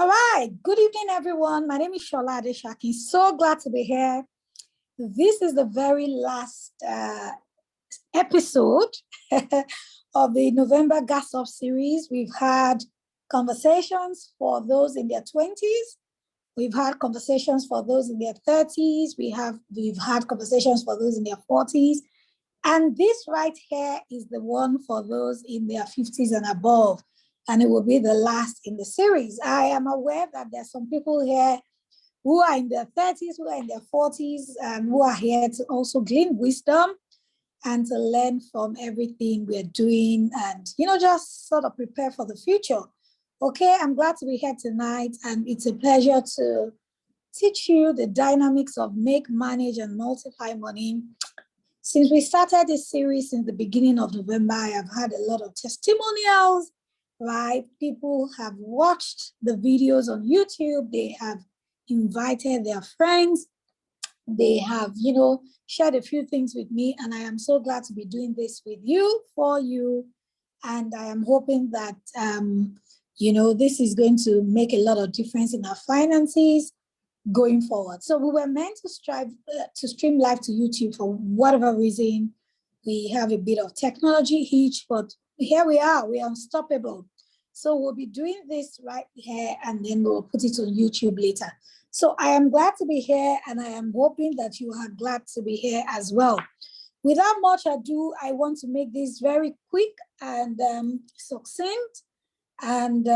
All right. Good evening, everyone. My name is Shola Adeshaki. So glad to be here. This is the very last episode of the November Gas Off series. We've had conversations for those in their 20s. We've had conversations for those in their 30s. We've had conversations for those in their 40s. And this right here is the one for those in their 50s and above. And it will be the last in the series. I am aware that there are some people here who are in their 30s, who are in their 40s, and who are here to also glean wisdom and to learn from everything we're doing and, just sort of prepare for the future. Okay, I'm glad to be here tonight, and it's a pleasure to teach you the dynamics of make, manage, and multiply money. Since we started this series in the beginning of November, I have had a lot of testimonials, right? People have watched the videos on YouTube. They have invited their friends. They have, shared a few things with me. And I am so glad to be doing this with you, for you. And I am hoping that, this is going to make a lot of difference in our finances going forward. So we were meant to strive to stream live to YouTube. For whatever reason, we have a bit of technology hitch, but here we are. We are unstoppable. So we'll be doing this right here, and then we'll put it on YouTube later. So I am glad to be here, and I am hoping that you are glad to be here as well. Without much ado, I want to make this very quick and succinct. And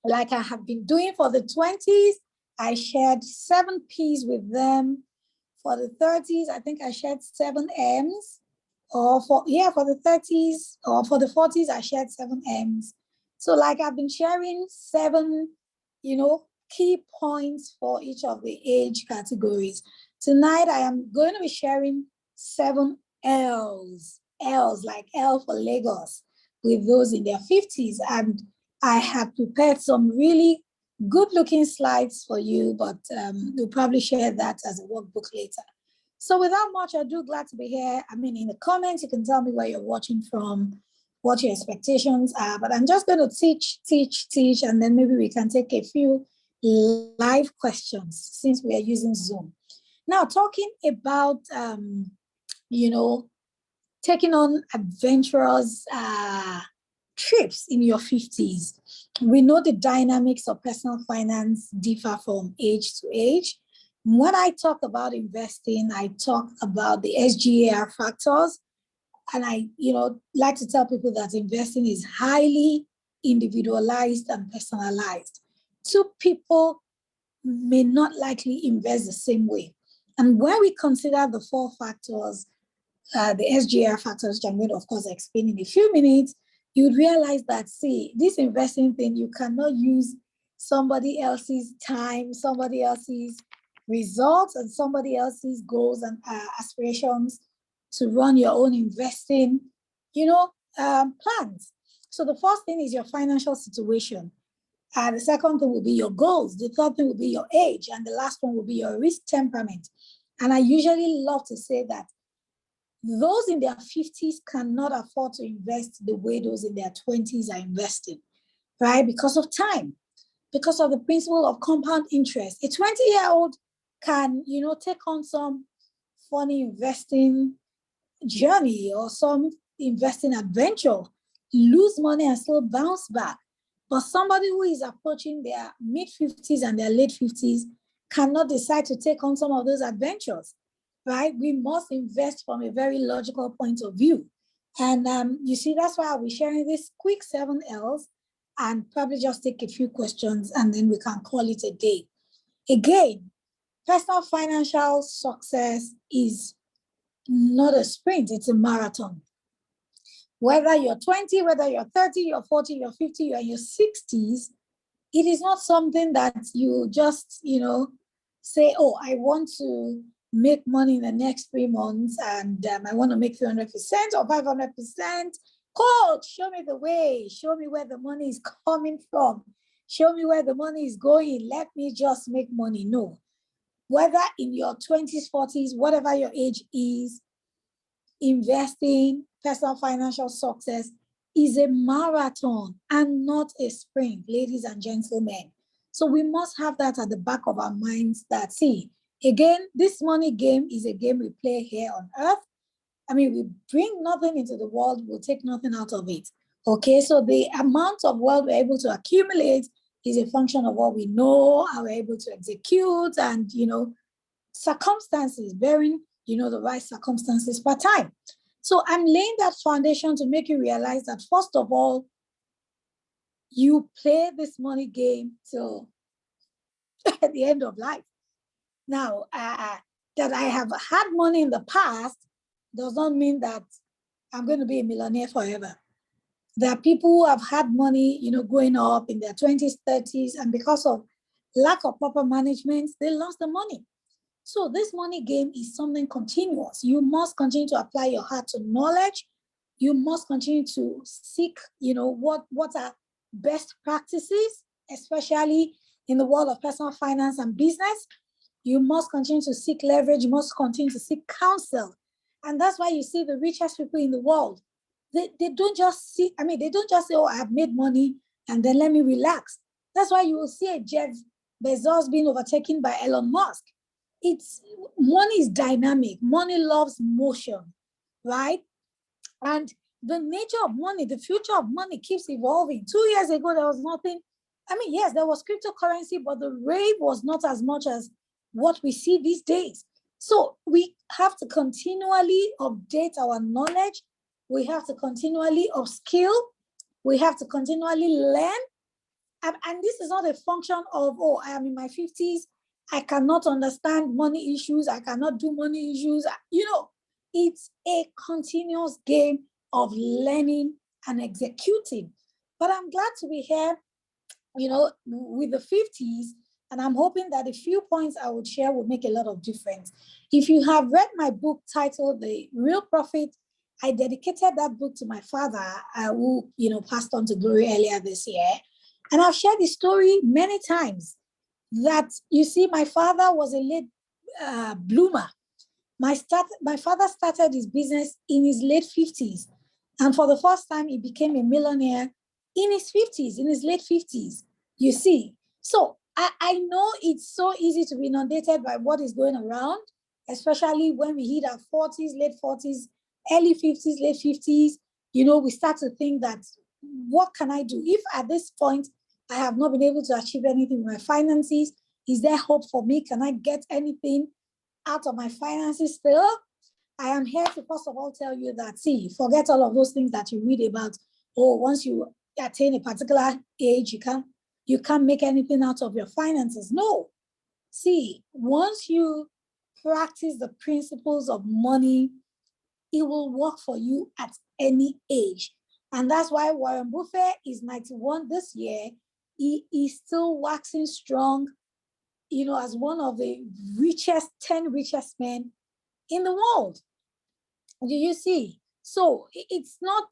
like I have been doing for the 20s, I shared 7 P's with them. For the 30s, I think I shared 7 M's. For the 30s, or for the 40s, I shared 7 M's. So like I've been sharing 7, key points for each of the age categories. Tonight, I am going to be sharing 7 L's. L's, like L for Lagos, with those in their 50s. And I have prepared some really good-looking slides for you, but we'll probably share that as a workbook later. So without much ado, glad to be here. I mean, in the comments, you can tell me where you're watching from, what your expectations are, but I'm just going to teach, and then maybe we can take a few live questions since we are using Zoom. Now, talking about, taking on adventurous trips in your 50s. We know the dynamics of personal finance differ from age to age. When I talk about investing, I talk about the SGAR factors. And I, like to tell people that investing is highly individualized and personalized. 2 people may not likely invest the same way. And when we consider the 4 factors, the SGAR factors, which I'm going to, of course, explain in a few minutes, you would realize that, see, this investing thing, you cannot use somebody else's time, somebody else's results, and somebody else's goals and aspirations to run your own investing, plans. So the first thing is your financial situation. The second thing will be your goals. The third thing will be your age. And the last one will be your risk temperament. And I usually love to say that those in their 50s cannot afford to invest the way those in their 20s are investing, right? Because of time, because of the principle of compound interest. A 20-year-old can, take on some funny investing journey or some investing adventure, lose money and still bounce back. But somebody who is approaching their mid-50s and their late 50s cannot decide to take on some of those adventures, right? We must invest from a very logical point of view. And you see, that's why I'll be sharing this quick 7 L's and probably just take a few questions and then we can call it a day. Again, personal financial success is not a sprint, it's a marathon. Whether you're 20, whether you're 30, you're 40, you're 50, you're in your 60s, it is not something that you just, say, oh, I want to make money in the next 3 months and I want to make 300% or 500%. Coach, show me the way. Show me where the money is coming from. Show me where the money is going. Let me just make money. No. Whether in your 20s, 40s, whatever your age is, investing, personal financial success is a marathon and not a sprint, ladies and gentlemen. So we must have that at the back of our minds that, see, again, this money game is a game we play here on earth. I mean, we bring nothing into the world, we'll take nothing out of it. Okay, so the amount of wealth we're able to accumulate is a function of what we know, how we're able to execute, and, circumstances, bearing, the right circumstances per time. So I'm laying that foundation to make you realize that, first of all, you play this money game till at the end of life. Now, that I have had money in the past does not mean that I'm going to be a millionaire forever. There are people who have had money, growing up in their 20s, 30s, and because of lack of proper management, they lost the money. So this money game is something continuous. You must continue to apply your heart to knowledge. You must continue to seek, what are best practices, especially in the world of personal finance and business. You must continue to seek leverage. You must continue to seek counsel. And that's why you see the richest people in the world. They don't just say, oh, I have made money and then let me relax. That's why you will see a Jeff Bezos being overtaken by Elon Musk. Money is dynamic. Money loves motion, right? And the nature of money, the future of money keeps evolving. 2 years ago, there was nothing. Yes, there was cryptocurrency, but the rate was not as much as what we see these days. So we have to continually update our knowledge. We have to continually upskill. We have to continually learn. And this is not a function of, oh, I am in my 50s. I cannot understand money issues. I cannot do money issues. It's a continuous game of learning and executing. But I'm glad to be here, with the 50s. And I'm hoping that a few points I would share will make a lot of difference. If you have read my book titled The Real Profit, I dedicated that book to my father, who, passed on to glory earlier this year. And I've shared the story many times that, you see, my father was a late bloomer. My father started his business in his late 50s. And for the first time, he became a millionaire in his 50s, in his late 50s, you see. So I know it's so easy to be inundated by what is going around, especially when we hit our 40s, late 40s, early 50s, late 50s. We start to think that, what can I do? If at this point I have not been able to achieve anything with my finances, is there hope for me? Can I get anything out of my finances still? I am here to first of all tell you that, see, forget all of those things that you read about. Oh, once you attain a particular age, you can't make anything out of your finances. No. See, once you practice the principles of money, it will work for you at any age. And that's why Warren Buffett is 91 this year. He is still waxing strong, as one of the 10 richest men in the world. Do you see? So it's not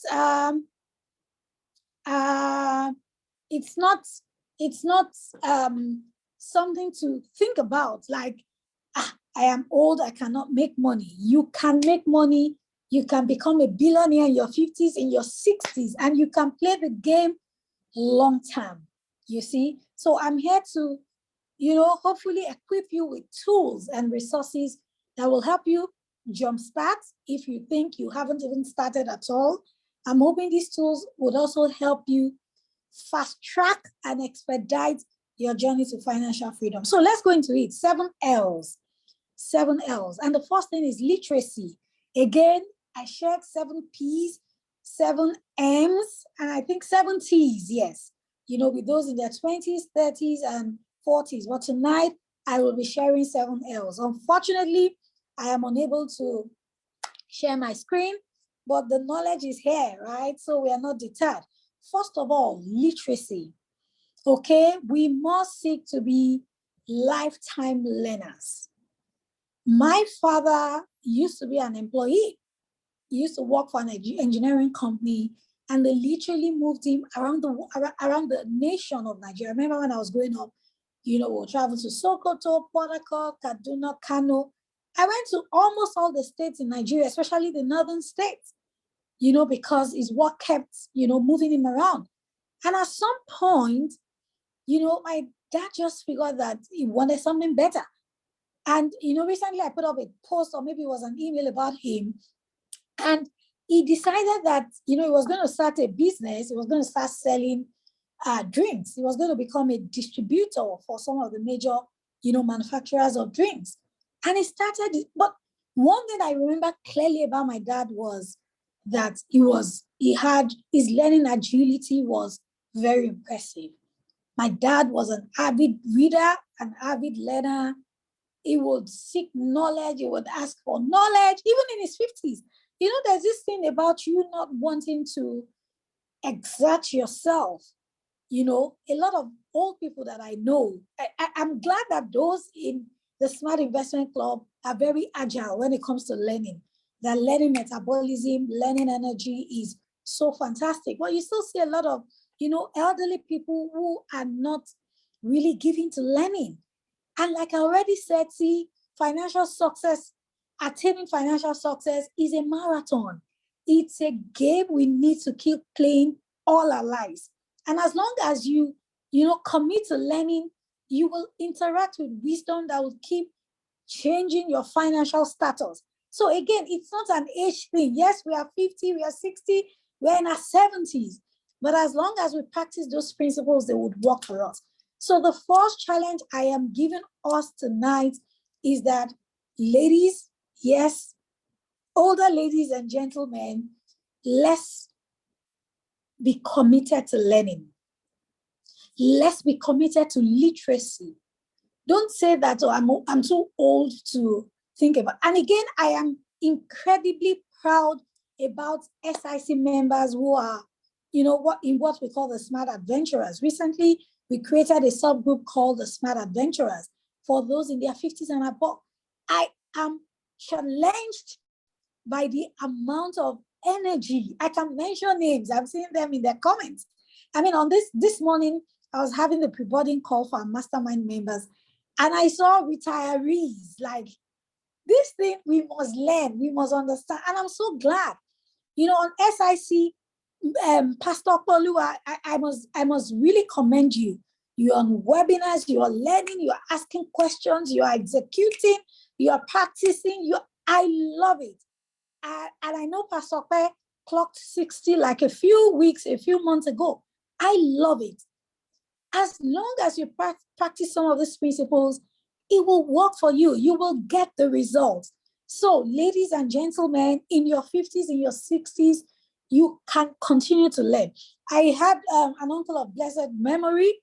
something to think about, like, I am old, I cannot make money. You can make money. You can become a billionaire in your 50s, in your 60s, and you can play the game long term, you see. So I'm here to, hopefully equip you with tools and resources that will help you jumpstart if you think you haven't even started at all. I'm hoping these tools would also help you fast track and expedite your journey to financial freedom. So let's go into it. 7 L's. 7 L's. And the first thing is literacy. Again, I shared 7 P's, 7 M's, and I think 7 T's, yes. With those in their 20s, 30s, and 40s. But tonight, I will be sharing 7 L's. Unfortunately, I am unable to share my screen, but the knowledge is here, right? So we are not deterred. First of all, literacy. Okay, we must seek to be lifetime learners. My father used to be an employee. He used to work for an engineering company, and they literally moved him around the nation of Nigeria. I remember when I was growing up, we'll travel to Sokoto, Port Harcourt, Kaduna, Kano. I went to almost all the states in Nigeria, especially the northern states, because it's what kept, moving him around. And at some point, my dad just figured that he wanted something better. And, recently I put up a post, or maybe it was an email about him. And he decided that, he was going to start a business. He was going to start selling drinks. He was going to become a distributor for some of the major, manufacturers of drinks. And he started, but one thing I remember clearly about my dad was that his learning agility was very impressive. My dad was an avid reader, an avid learner. He would seek knowledge. He would ask for knowledge, even in his 50s. There's this thing about you not wanting to exert yourself. A lot of old people that I know, I'm glad that those in the Smart Investment Club are very agile when it comes to learning. That learning metabolism, learning energy is so fantastic. But you still see a lot of, elderly people who are not really giving to learning. And like I already said, see, attaining financial success is a marathon. It's a game we need to keep playing all our lives. And as long as you commit to learning, you will interact with wisdom that will keep changing your financial status. So again, it's not an age thing. Yes, we are 50, we are 60, we're in our 70s. But as long as we practice those principles, they would work for us. So the first challenge I am giving us tonight is that, ladies, yes, older ladies and gentlemen, let's be committed to learning. Let's be committed to literacy. Don't say that, oh, I'm too old to think about. And again, I am incredibly proud about SIC members who are, what we call the Smart Adventurers. Recently, we created a subgroup called the Smart Adventurers for those in their 50s and above. I am challenged by the amount of energy. I can mention names. I've seen them in their comments. I mean, on this morning, I was having the pre-boarding call for our mastermind members, and I saw retirees like, this thing we must learn, we must understand. And I'm so glad. On SIC, Pastor Polu, I must really commend you. You're on webinars, you are learning, you are asking questions, you are executing, you are practicing. I love it. And I know Pastor Pe clocked 60 like a few months ago. I love it. As long as you practice some of these principles, it will work for you. You will get the results. So, ladies and gentlemen, in your 50s, in your 60s, you can continue to learn. I had an uncle of blessed memory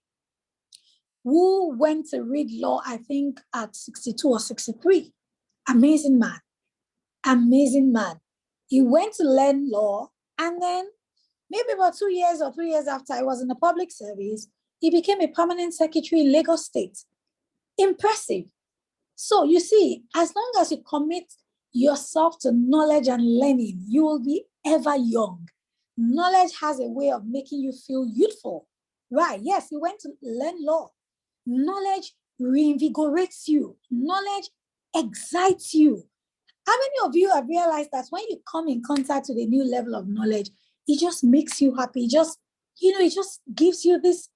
who went to read law, I think, at 62 or 63. Amazing man. Amazing man. He went to learn law, and then maybe about 2 years or 3 years after, I was in the public service, he became a permanent secretary in Lagos State. Impressive. So you see, as long as you commit yourself to knowledge and learning, you will be ever young. Knowledge has a way of making you feel youthful. Right? Yes, you went to learn law. Knowledge reinvigorates you. Knowledge excites you. How many of you have realized that when you come in contact with a new level of knowledge, it just makes you happy? It just gives you this,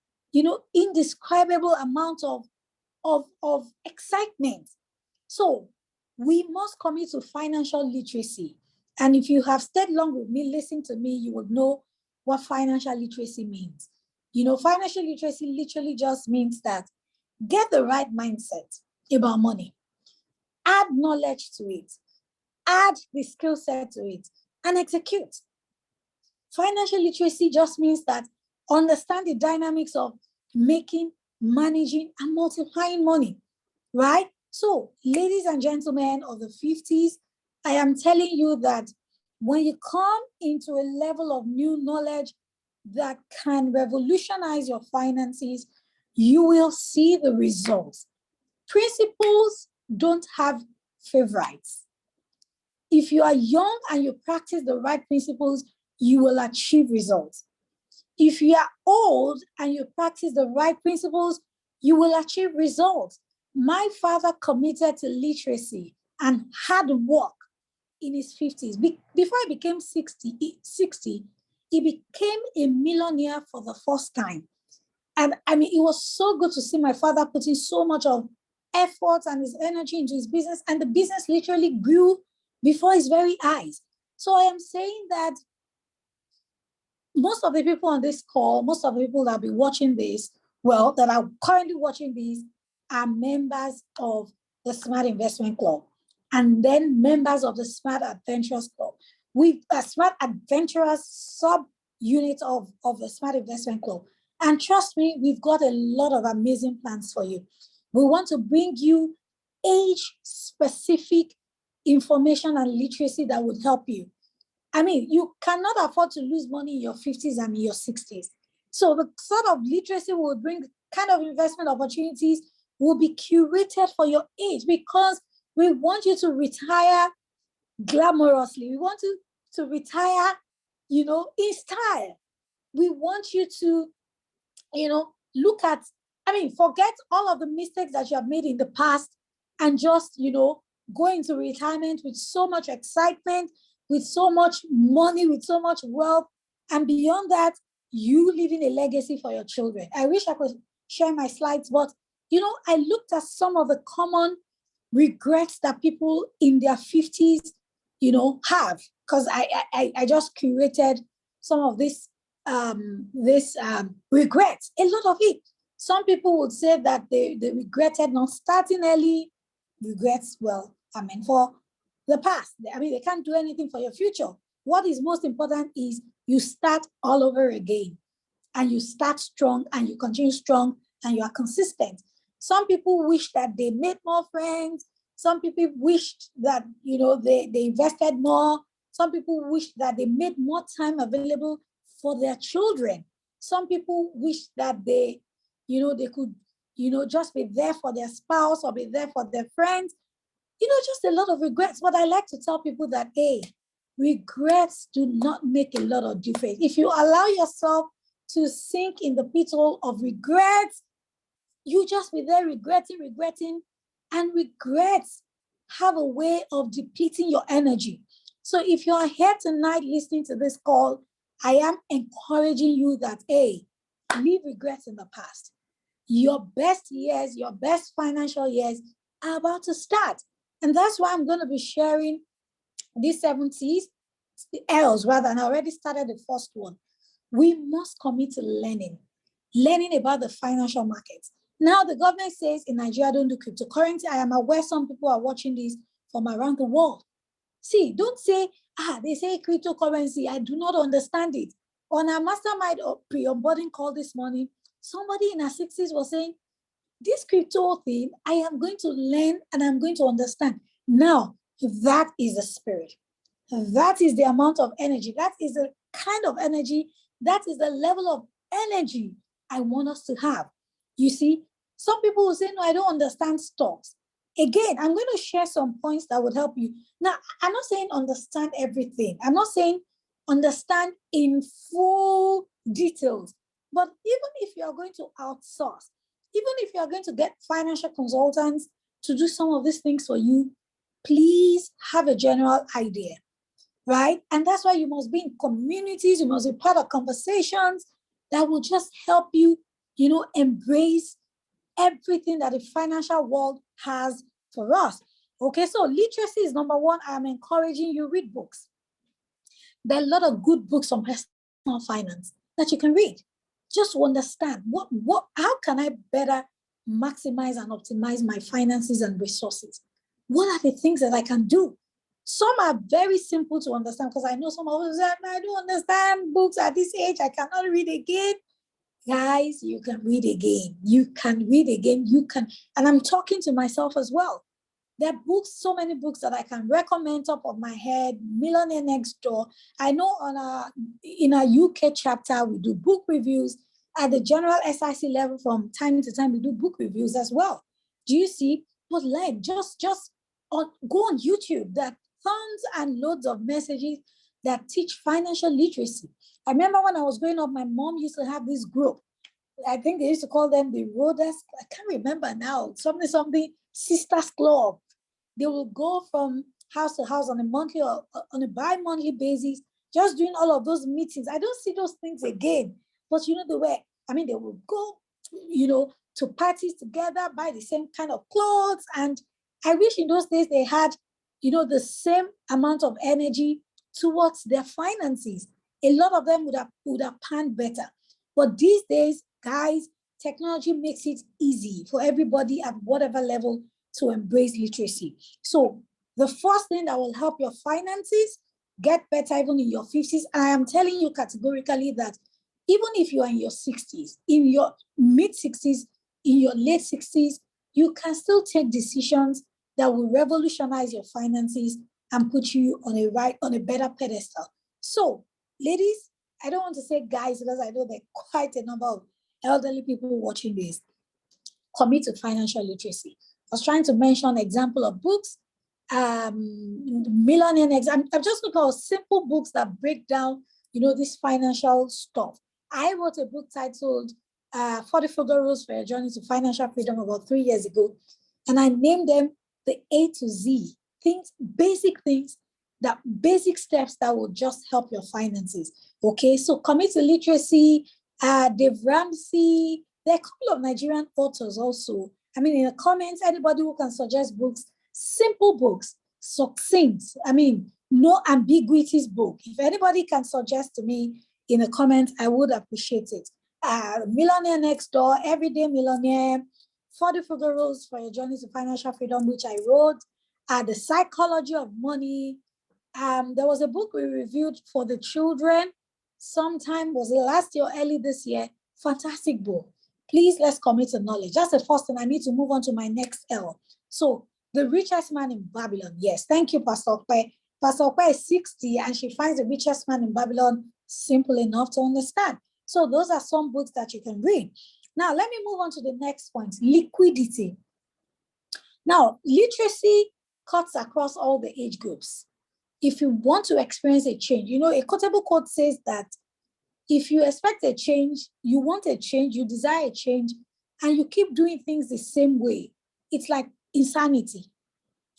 indescribable amount of excitement. So we must commit to financial literacy. And if you have stayed long with me, listen to me, you would know what financial literacy means. Financial literacy literally just means that get the right mindset about money, add knowledge to it, add the skill set to it, and execute. Financial literacy just means that understand the dynamics of making, managing, and multiplying money, right? So, ladies and gentlemen of the 50s, I am telling you that when you come into a level of new knowledge that can revolutionize your finances, you will see the results. Principles don't have favorites. If you are young and you practice the right principles, you will achieve results. If you are old and you practice the right principles, you will achieve results. My father committed to literacy and hard work in his 50s. Before he became 60, he became a millionaire for the first time. And I mean, it was so good to see my father putting so much of effort and his energy into his business, and the business literally grew before his very eyes. So I am saying that most of the people on this call, most of the people that will be watching this, well, that are currently watching this, are members of the Smart Investment Club, and then members of the Smart Adventurers Club. We are Smart Adventurers sub-unit of the Smart Investment Club. And trust me, we've got a lot of amazing plans for you. We want to bring you age-specific information and literacy that would help you. I mean, you cannot afford to lose money in your 50s and in your 60s. So the sort of literacy we will bring, kind of investment opportunities will be curated for your age, because we want you to retire glamorously. We want you to retire, in style. We want you to, look at, forget all of the mistakes that you have made in the past and just, go into retirement with so much excitement, with so much money, with so much wealth, and beyond that, you leaving a legacy for your children. I wish I could share my slides, but, I looked at some of the common regrets that people in their 50s, have, because I just curated some of this regrets, a lot of it. Some people would say that they regretted not starting early. Regrets, well, for the past. They can't do anything for your future. What is most important is you start all over again, and you start strong, and you continue strong, and you are consistent. Some people wish that they made more friends. Some people wished that, they invested more. Some people wish that they made more time available for their children. Some people wish that they could, just be there for their spouse or be there for their friends. Just a lot of regrets. But I like to tell people that, hey, regrets do not make a lot of difference. If you allow yourself to sink in the pit hole of regrets, you just be there regretting, and regrets have a way of depleting your energy. So if you are here tonight listening to this call, I am encouraging you that, hey, leave regrets in the past. Your best years, your best financial years are about to start. And that's why I'm going to be sharing these 7 C's, the L's rather, and I already started the first one. We must commit to learning about the financial markets. Now, the government says in Nigeria, don't do cryptocurrency. I am aware some people are watching this from around the world. See, don't say, they say cryptocurrency. I do not understand it. On our mastermind pre-onboarding call this morning, somebody in her 60s was saying, this crypto thing, I am going to learn and I'm going to understand. Now, that is the spirit. That is the amount of energy. That is the kind of energy. That is the level of energy I want us to have. You see, some people will say, no, I don't understand stocks. Again, I'm going to share some points that would help you. Now, I'm not saying understand everything. I'm not saying understand in full details. But even if you are going to outsource, even if you are going to get financial consultants to do some of these things for you, please have a general idea, right? And that's why you must be in communities, you must be part of conversations that will just help you, embrace everything that the financial world has for us. Okay, so literacy is number one. I'm encouraging you read books. There are a lot of good books on personal finance that you can read. Just to understand how can I better maximize and optimize my finances and resources? What are the things that I can do? Some are very simple to understand, because I know some of us say, I don't understand books at this age. I cannot read again. Guys, you can read again. You can read again. You can, and I'm talking to myself as well. There are books, so many books that I can recommend top of my head. Millionaire Next Door. I know in our UK chapter, we do book reviews. At the general SIC level, from time to time, we do book reviews as well. Do you see? But just go on YouTube. There are tons and loads of messages that teach financial literacy. I remember when I was growing up, my mom used to have this group. I think they used to call them the Roaders. I can't remember now. Something Sisters Club. They will go from house to house on a monthly or on a bi-monthly basis, just doing all of those meetings. I don't see those things again. But the way, they will go to parties together, buy the same kind of clothes. And I wish in those days they had, the same amount of energy towards their finances. A lot of them would have planned better. But these days, guys, technology makes it easy for everybody at whatever level to embrace literacy. So the first thing that will help your finances get better even in your 50s, I am telling you categorically that even if you are in your 60s, in your mid 60s, in your late 60s, you can still take decisions that will revolutionize your finances and put you on a better pedestal. So, ladies, I don't want to say guys because I know there are quite a number of elderly people watching this. Commit to financial literacy. I was trying to mention an example of books. Millionaire exam. I'm just looking at simple books that break down, this financial stuff. I wrote a book titled 40 Frugal Rules for Your Journey to Financial Freedom about 3 years ago. And I named them the A to Z things, basic steps that will just help your finances. Okay, so commit to literacy. Dave Ramsey. There are a couple of Nigerian authors also. I mean, in the comments, anybody who can suggest books, simple books, succinct, no ambiguities book. If anybody can suggest to me in the comments, I would appreciate it. Millionaire Next Door, Everyday Millionaire, 40 Frugal Rules for Your Journey to Financial Freedom, which I wrote, The Psychology of Money. There was a book we reviewed for the children sometime, was it last year or early this year? Fantastic book. Please, let's commit to knowledge. That's the first thing. I need to move on to my next L. So, the richest man in Babylon. Yes, thank you, Pastor Okwe. Pastor Okwe is 60 and she finds the richest man in Babylon simple enough to understand. So those are some books that you can read. Now, let me move on to the next point, liquidity. Now, literacy cuts across all the age groups. If you want to experience a change, a quotable quote says that if you expect a change, you want a change, you desire a change, and you keep doing things the same way, it's like insanity,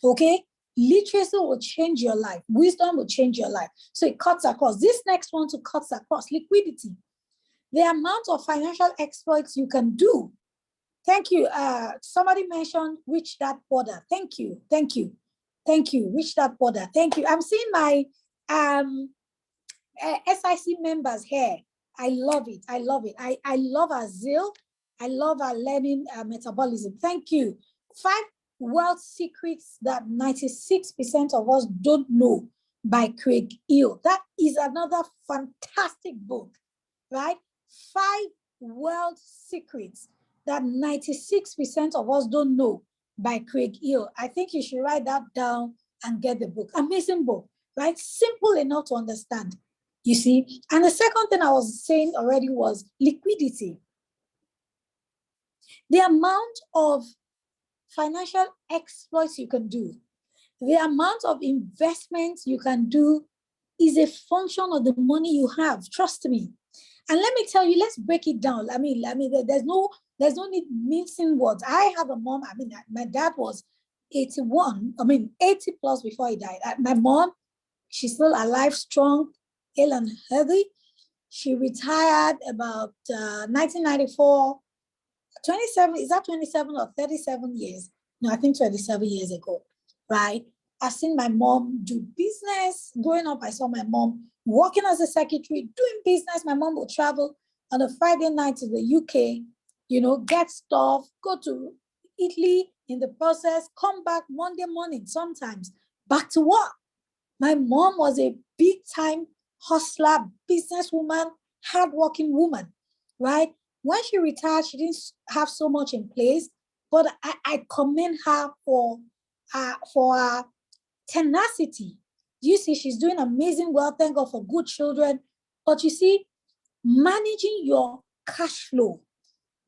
okay? Literacy will change your life. Wisdom will change your life. So it cuts across. This next one to cuts across, liquidity. The amount of financial exploits you can do. Thank you. Somebody mentioned reach that border. Thank you. Reach that border. Thank you. I'm seeing my SIC members here. I love it. I love our zeal. I love our learning metabolism. Thank you. 5 wealth secrets that 96% of us don't know by Craig Hill. That is another fantastic book, right? 5 wealth secrets that 96% of us don't know by Craig Hill. I think you should write that down and get the book. Amazing book, right? Simple enough to understand, you see. And the second thing I was saying already was liquidity. The amount of financial exploits you can do, the amount of investments you can do is a function of the money you have. Trust me. And let me tell you, let's break it down. There's no need mincing words. I have a mom. My dad was 80 plus before he died. My mom, she's still alive, strong, ill and healthy. She retired about 1994. 27, is that 27 or 37 years? No, I think 27 years ago, right? I've seen my mom do business. Growing up, I saw my mom working as a secretary, doing business. My mom would travel on a Friday night to the UK, get stuff, go to Italy in the process, come back Monday morning, sometimes back to work. My mom was a big time hustler, businesswoman, hardworking woman, right? When she retired, she didn't have so much in place, but I commend her for her tenacity. You see, she's doing amazing well. Thank God for good children. But you see, managing your cash flow,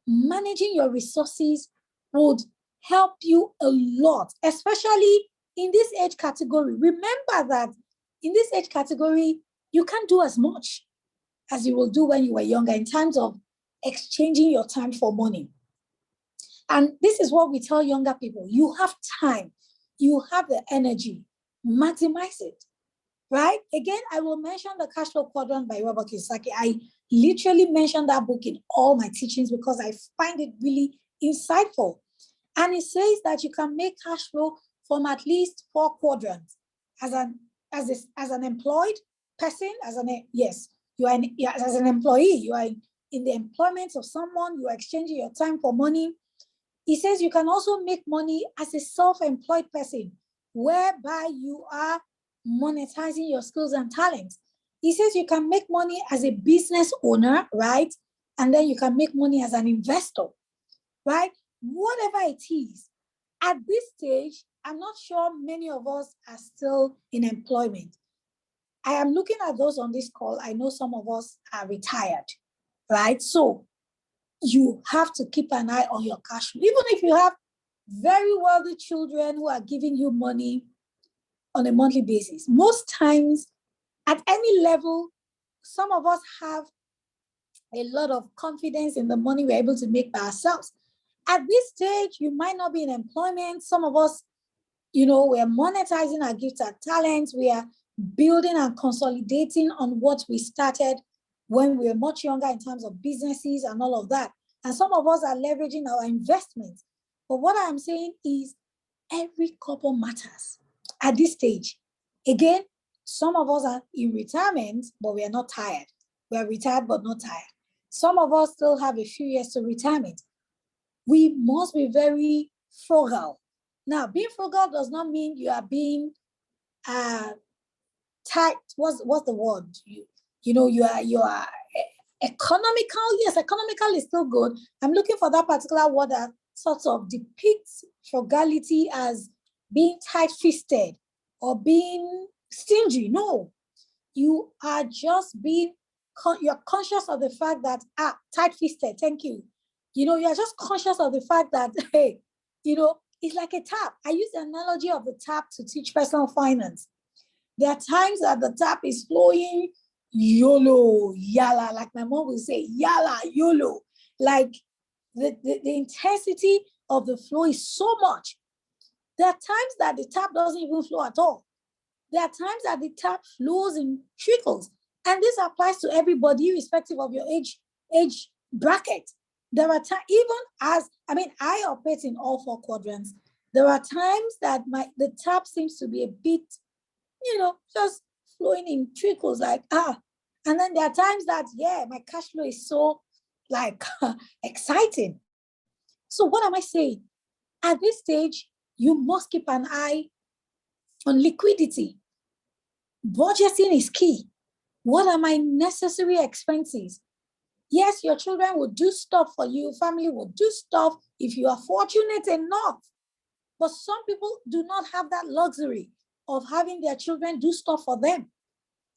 managing your resources would help you a lot, especially in this age category. Remember that in this age category, you can't do as much as you will do when you were younger in terms of exchanging your time for money. And this is what we tell younger people. You have time. You have the energy. Maximize it. right? Again, I will mention the Cash Flow Quadrant by Robert Kiyosaki. I literally mentioned that book in all my teachings because I find it really insightful. And it says that you can make cash flow from at least 4 quadrants. As an employed person, you are as an employee, you are in the employment of someone, you are exchanging your time for money. He says you can also make money as a self-employed person, whereby you are monetizing your skills and talents. He says you can make money as a business owner, right? And then you can make money as an investor, right? Whatever it is. At this stage, I'm not sure many of us are still in employment. I am looking at those on this call. I know some of us are retired, right? So you have to keep an eye on your cash flow. Even if you have very wealthy children who are giving you money on a monthly basis, most times at any level, some of us have a lot of confidence in the money we're able to make by ourselves. At this stage, you might not be in employment. Some of us, we're monetizing our gifts and talents. We are building and consolidating on what we started when we were much younger in terms of businesses and all of that. And some of us are leveraging our investments. But what I'm saying is every couple matters at this stage. Again, some of us are in retirement, but we are not tired. We are retired, but not tired. Some of us still have a few years to retirement. We must be very frugal. Now, being frugal does not mean you are being tight. What's the word? You are economical. Yes, economical is still good. I'm looking for that particular word that sort of depicts frugality as being tight-fisted or being stingy. No, you are just you're conscious of the fact that, tight-fisted, thank you. You're just conscious of the fact that, hey, it's like a tap. I use the analogy of the tap to teach personal finance. There are times that the tap is flowing, YOLO, yala, like my mom would say, yala, YOLO. Like the intensity of the flow is so much. There are times that the tap doesn't even flow at all. There are times that the tap flows in trickles. And this applies to everybody, irrespective of your age bracket. There are times, I operate in all 4 quadrants. There are times that the tap seems to be a bit, just flowing in trickles, like, And then there are times that, my cash flow is so, exciting. So what am I saying? At this stage, you must keep an eye on liquidity. Budgeting is key. What are my necessary expenses? Yes, your children will do stuff for you. Family will do stuff if you are fortunate enough. But some people do not have that luxury of having their children do stuff for them.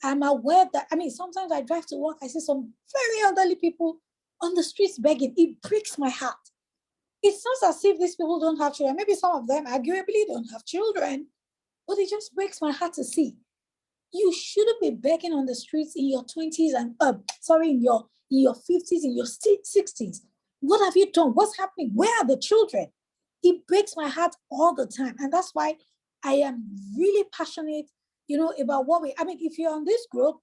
I'm aware that, sometimes I drive to work, I see some very elderly people on the streets begging. It breaks my heart. It's not as if these people don't have children. Maybe some of them arguably don't have children, but it just breaks my heart to see. You shouldn't be begging on the streets in your 20s and, in your 50s, in your 60s. What have you done? What's happening? Where are the children? It breaks my heart all the time. And that's why I am really passionate, about if you're on this group,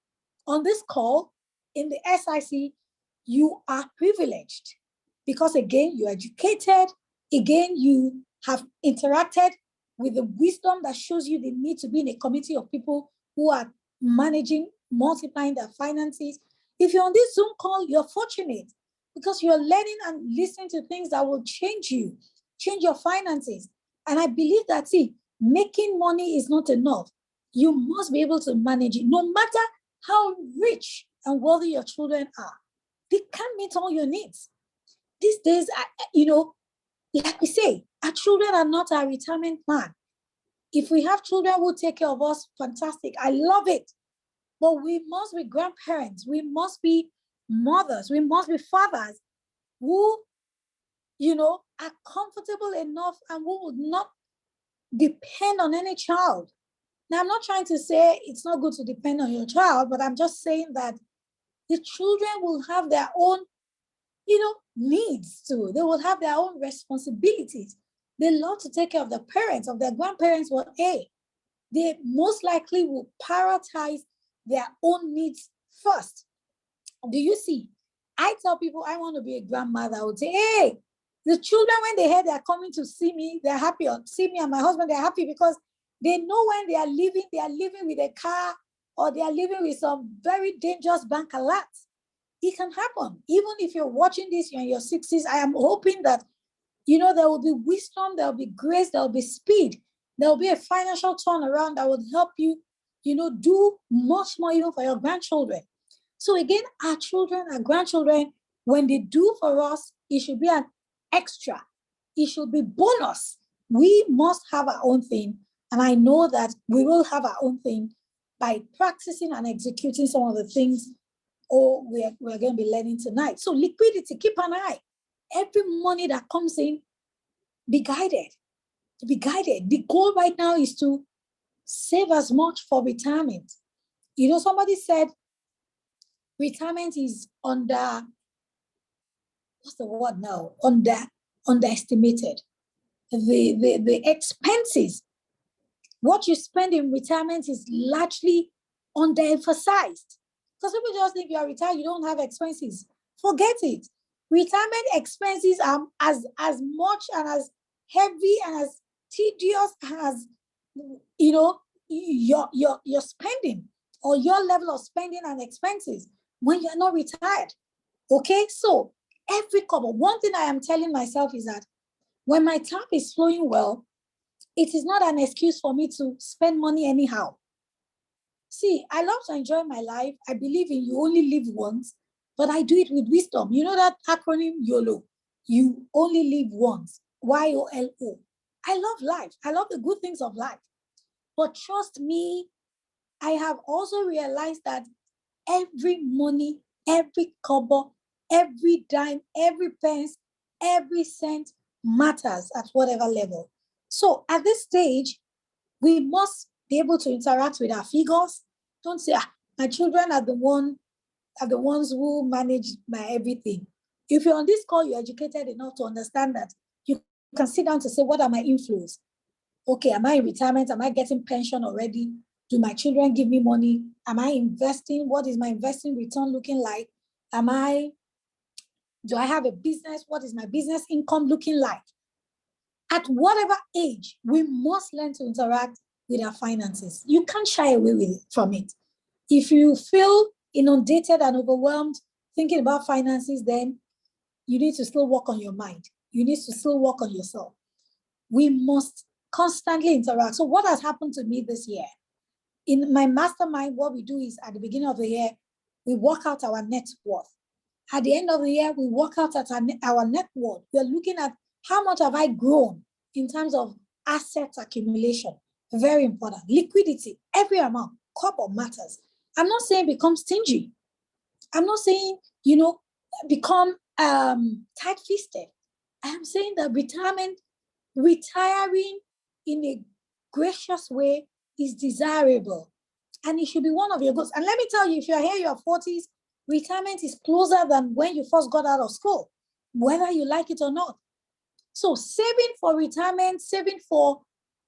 on this call, in the SIC, you are privileged because, again, you're educated. Again, you have interacted with the wisdom that shows you the need to be in a community of people who are managing, multiplying their finances. If you're on this Zoom call, you're fortunate because you're learning and listening to things that will change you, change your finances. And I believe that, making money is not enough. You must be able to manage it, no matter how rich and wealthy your children are. They can't meet all your needs. These days, like we say, our children are not our retirement plan. If we have children who take care of us, fantastic. I love it. But we must be grandparents. We must be mothers. We must be fathers who, are comfortable enough and who would not depend on any child. Now, I'm not trying to say it's not good to depend on your child, but I'm just saying that the children will have their own, needs too. They will have their own responsibilities. They love to take care of their parents, of their grandparents. Well, hey, they most likely will prioritize their own needs first. Do you see? I tell people I want to be a grandmother. I would say, hey, the children, when they hear they're coming to see me, they're happy, or see me and my husband, they're happy because they know when they are living with a car, or they are living with some very dangerous bank alerts. It can happen. Even if you're watching this, you're in your 60s, I am hoping that, there will be wisdom, there will be grace, there will be speed, there will be a financial turnaround that will help you, do much more even for your grandchildren. So again, our children, our grandchildren, when they do for us, it should be an extra. It should be bonus. We must have our own thing. And I know that we will have our own thing by practicing and executing some of the things we're going to be learning tonight. So liquidity, keep an eye. Every money that comes in, be guided. Be guided. The goal right now is to save as much for retirement. Somebody said retirement is what's the word now? Underestimated. The expenses, what you spend in retirement is largely underemphasized. Because people just think you are retired, you don't have expenses. Forget it. Retirement expenses are as much and as heavy and as tedious as your spending, or your level of spending and expenses when you're not retired. Okay, so every couple, one thing I am telling myself is that when my tap is flowing well, it is not an excuse for me to spend money anyhow. See, I love to enjoy my life. I believe in you only live once, but I do it with wisdom. You know that acronym YOLO? You only live once. YOLO. I love life. I love the good things of life. But trust me, I have also realized that every money, every kobo, every dime, every pence, every cent matters at whatever level. So at this stage, we must be able to interact with our figures. Don't say, my children are the ones who manage my everything. If you're on this call, you're educated enough to understand that you can sit down to say, what are my inflows? Okay, am I in retirement? Am I getting pension already? Do my children give me money? Am I investing? What is my investing return looking like? Do I have a business? What is my business income looking like? At whatever age, we must learn to interact with our finances. You can't shy away from it. If you feel inundated and overwhelmed thinking about finances, then you need to still work on your mind. You need to still work on yourself. We must constantly interact. So what has happened to me this year? In my mastermind, what we do is at the beginning of the year, we work out our net worth. At the end of the year, we work out at our net worth. We're looking at how much have I grown in terms of assets accumulation. Very important. Liquidity, every amount, couple matters. I'm not saying become stingy. I'm not saying, become tight-fisted. I am saying that retiring in a gracious way is desirable. And it should be one of your goals. And let me tell you, if you're here in your 40s, retirement is closer than when you first got out of school, whether you like it or not. So saving for retirement,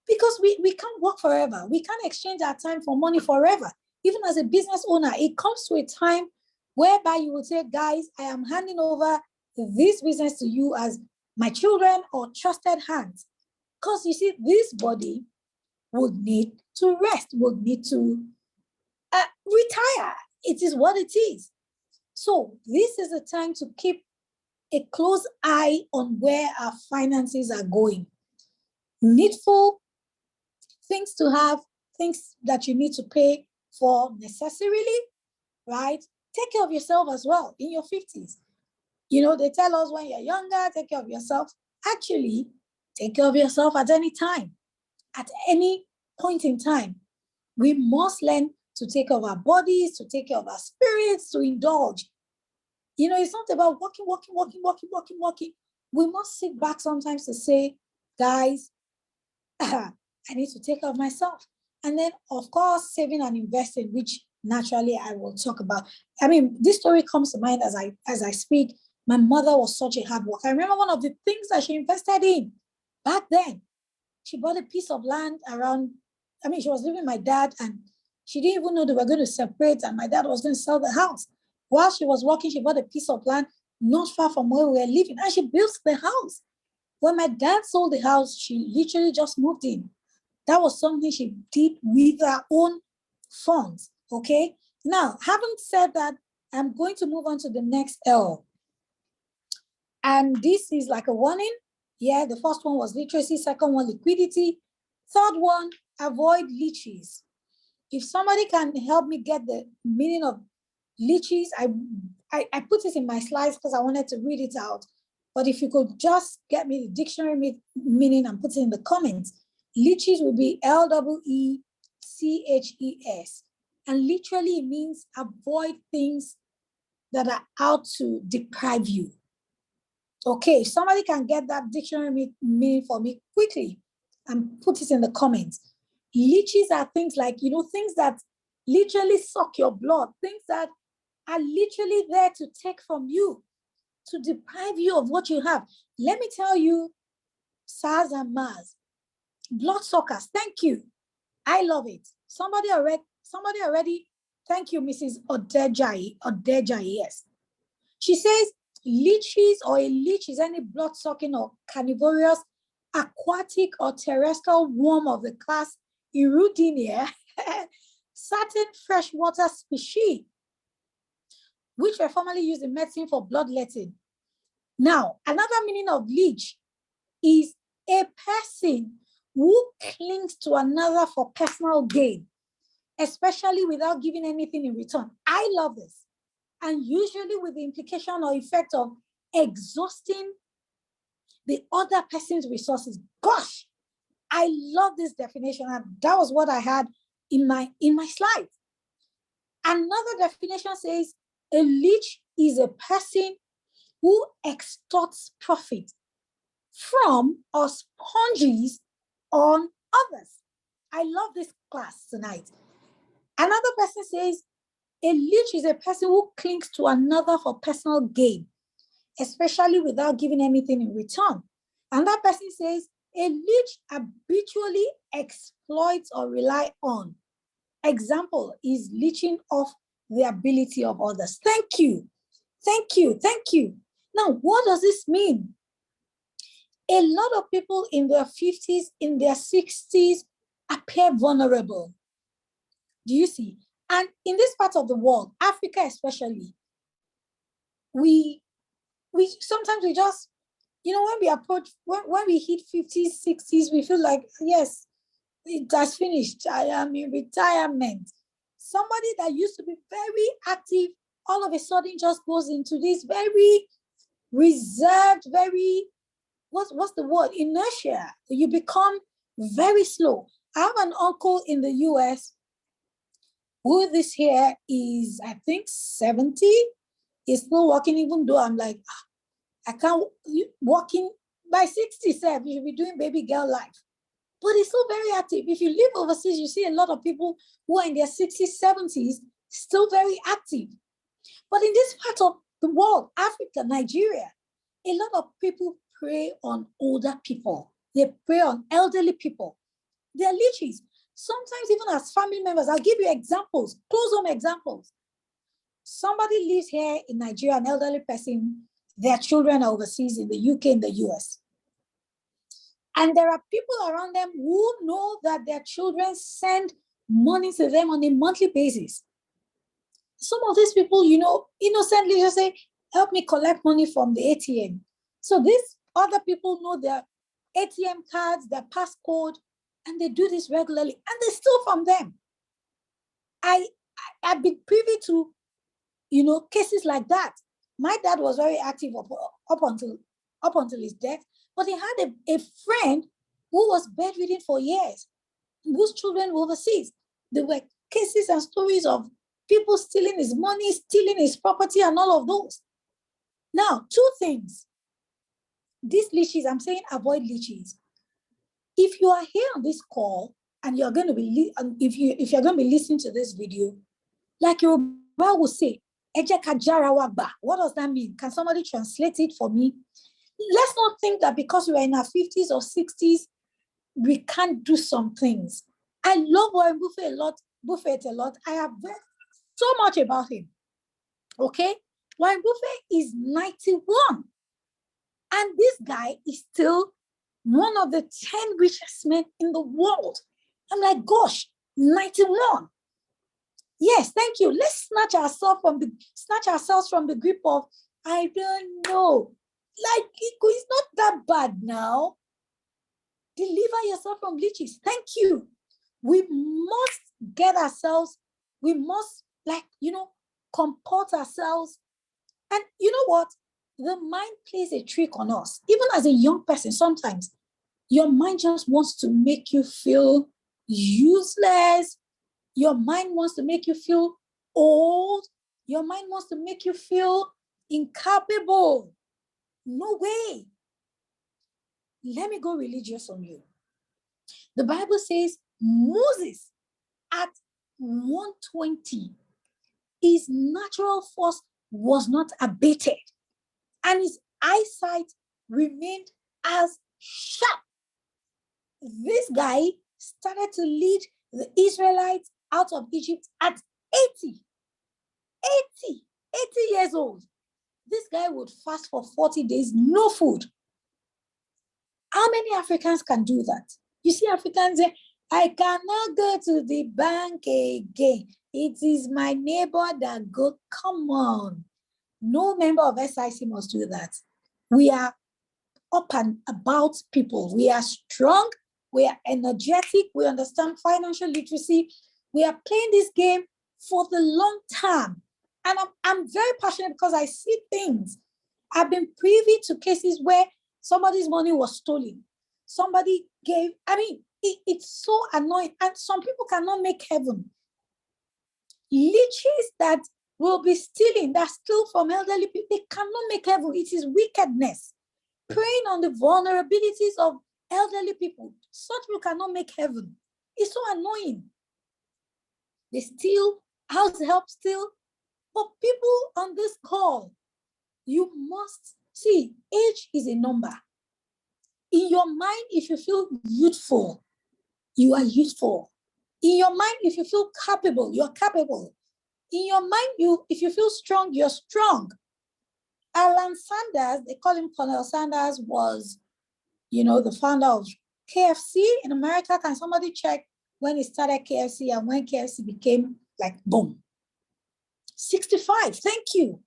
because we can't work forever. We can't exchange our time for money forever. Even as a business owner, it comes to a time whereby you will say, guys, I am handing over this business to you as my children or trusted hands. Because you see, this body would need to rest, would need to retire. It is what it is. So this is the time to keep a close eye on where our finances are going. Needful things to have, things that you need to pay for necessarily, right? Take care of yourself as well in your 50s. They tell us when you're younger, take care of yourself. Actually, take care of yourself at any time, at any point in time. We must learn to take care of our bodies, to take care of our spirits, to indulge. It's not about working. We must sit back sometimes to say, guys, I need to take care of myself. And then, of course, saving and investing, which naturally I will talk about. I mean, this story comes to mind as I speak. My mother was such a hard worker. I remember one of the things that she invested in back then. She bought a piece of land around she was living with my dad, and she didn't even know they were going to separate, and my dad was going to sell the house. While she was working, she bought a piece of land not far from where we were living, and she built the house. When my dad sold the house, she literally just moved in. That was something she did with her own funds, okay? Now, having said that, I'm going to move on to the next L. And this is like a warning. Yeah, the first one was literacy, second one, liquidity. Third one, avoid leeches. If somebody can help me get the meaning of leeches, I put it in my slides because I wanted to read it out. But if you could just get me the dictionary meaning and put it in the comments. Leeches will be L-E-E-C-H-E-S. And literally it means avoid things that are out to deprive you. Okay, if somebody can get that dictionary meaning for me quickly and put it in the comments. Leeches are things like, things that literally suck your blood, things that are literally there to take from you, to deprive you of what you have. Let me tell you, SARS and MARS, blood suckers, thank you. I love it. Somebody already, thank you, Mrs. Odejayi, yes. She says, leeches or a leech is any blood-sucking or carnivorous aquatic or terrestrial worm of the class Irudinia, certain freshwater species, which were formerly used in medicine for bloodletting. Now, another meaning of leech is a person who clings to another for personal gain, especially without giving anything in return. I love this. And usually with the implication or effect of exhausting the other person's resources. Gosh, I love this definition. And that was what I had in my slides. Another definition says a leech is a person who extorts profit from or sponges on others. I love this class tonight. Another person says a leech is a person who clings to another for personal gain, especially without giving anything in return. And that person says a leech habitually exploits or rely on. Example is leeching off the ability of others. Thank you. Thank you. Thank you. Now, what does this mean? A lot of people in their 50s, in their 60s appear vulnerable. Do you see? And in this part of the world, Africa especially, we sometimes we just, when we approach, when we hit 50s, 60s, we feel like, yes, it has finished. I am in retirement. Somebody that used to be very active, all of a sudden just goes into this very reserved, very, what's the word? Inertia. You become very slow. I have an uncle in the US who this year is, I think, 70. He's still working, even though I'm like, I can't, walking by 67, you should be doing baby girl life. But he's still very active. If you live overseas, you see a lot of people who are in their 60s, 70s, still very active. But in this part of the world, Africa, Nigeria, a lot of people prey on older people. They prey on elderly people. They're leeches. Sometimes even as family members, I'll give you examples, close home examples. Somebody lives here in Nigeria, an elderly person, their children are overseas in the UK, in the US. And there are people around them who know that their children send money to them on a monthly basis. Some of these people, innocently just say, help me collect money from the ATM. So these other people know their ATM cards, their passcode, and they do this regularly, and they steal from them. I've been privy to, cases like that. My dad was very active up until his death, but he had a friend who was bedridden for years, whose children were overseas. There were cases and stories of people stealing his money, stealing his property, and all of those. Now, two things. These leeches, I'm saying avoid leeches. If you are here on this call and you're going to be, if you're going to be listening to this video, like your Yoruba will say, what does that mean? Can somebody translate it for me? Let's not think that because we are in our 50s or 60s, we can't do some things. I love Warren Buffett a lot. I have read so much about him. Okay? Warren Buffett is 91. And this guy is still one of the 10 richest men in the world. I'm like, gosh, 91. Yes, thank you. Let's snatch ourselves from the grip of, I don't know. Like, it's not that bad now. Deliver yourself from leeches. Thank you. We must get ourselves, we must, comport ourselves. And you know what? The mind plays a trick on us. Even as a young person, sometimes your mind just wants to make you feel useless. Your mind wants to make you feel old. Your mind wants to make you feel incapable. No way. Let me go religious on you. The Bible says Moses at 120, his natural force was not abated and his eyesight remained as sharp. This guy started to lead the Israelites out of Egypt at 80 years old. This guy would fast for 40 days, no food. How many Africans can do that? You see Africans say, I cannot go to the bank again. It is my neighbor that go. Come on. No member of SIC must do that. We are up and about people. We are strong. We are energetic. We understand financial literacy. We are playing this game for the long term. And I'm very passionate because I see things. I've been privy to cases where somebody's money was stolen. Somebody gave, it's so annoying. And some people cannot make heaven. Leeches that will be stealing, that steal from elderly people, they cannot make heaven. It is wickedness. Preying on the vulnerabilities of elderly people. Such people cannot make heaven. It's so annoying. They steal, house help steal. But people on this call, you must see, age is a number. In your mind, if you feel youthful, you are youthful. In your mind, if you feel capable, you're capable. In your mind, if you feel strong, you're strong. Alan Sanders, they call him Colonel Sanders, was, the founder of KFC in America. Can somebody check when he started KFC and when KFC became like boom? 65, thank you.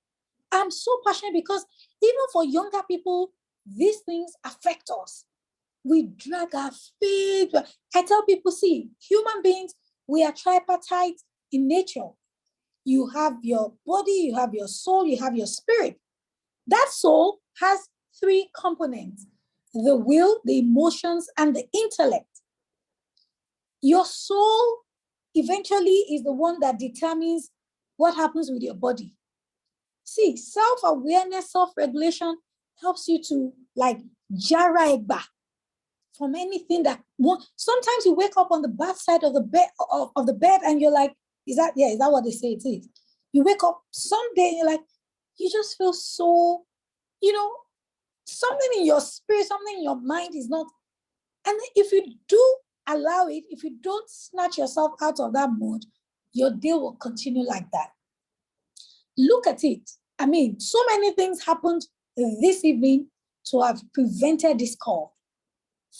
I'm so passionate because even for younger people, these things affect us. We drag our feet. I tell people, see, human beings, we are tripartite in nature. You have your body, you have your soul, you have your spirit. That soul has 3 components: the will, the emotions, and the intellect. Your soul eventually is the one that determines what happens with your body. See, self-awareness, self-regulation helps you to jara egba from anything that sometimes you wake up on the bad side of the bed and you're like, is that what they say it is? You wake up someday and you're like, you just feel so, something in your spirit, something in your mind is not. And if you do allow it, if you don't snatch yourself out of that mode, your day will continue like that. Look at it. So many things happened this evening to have prevented this call.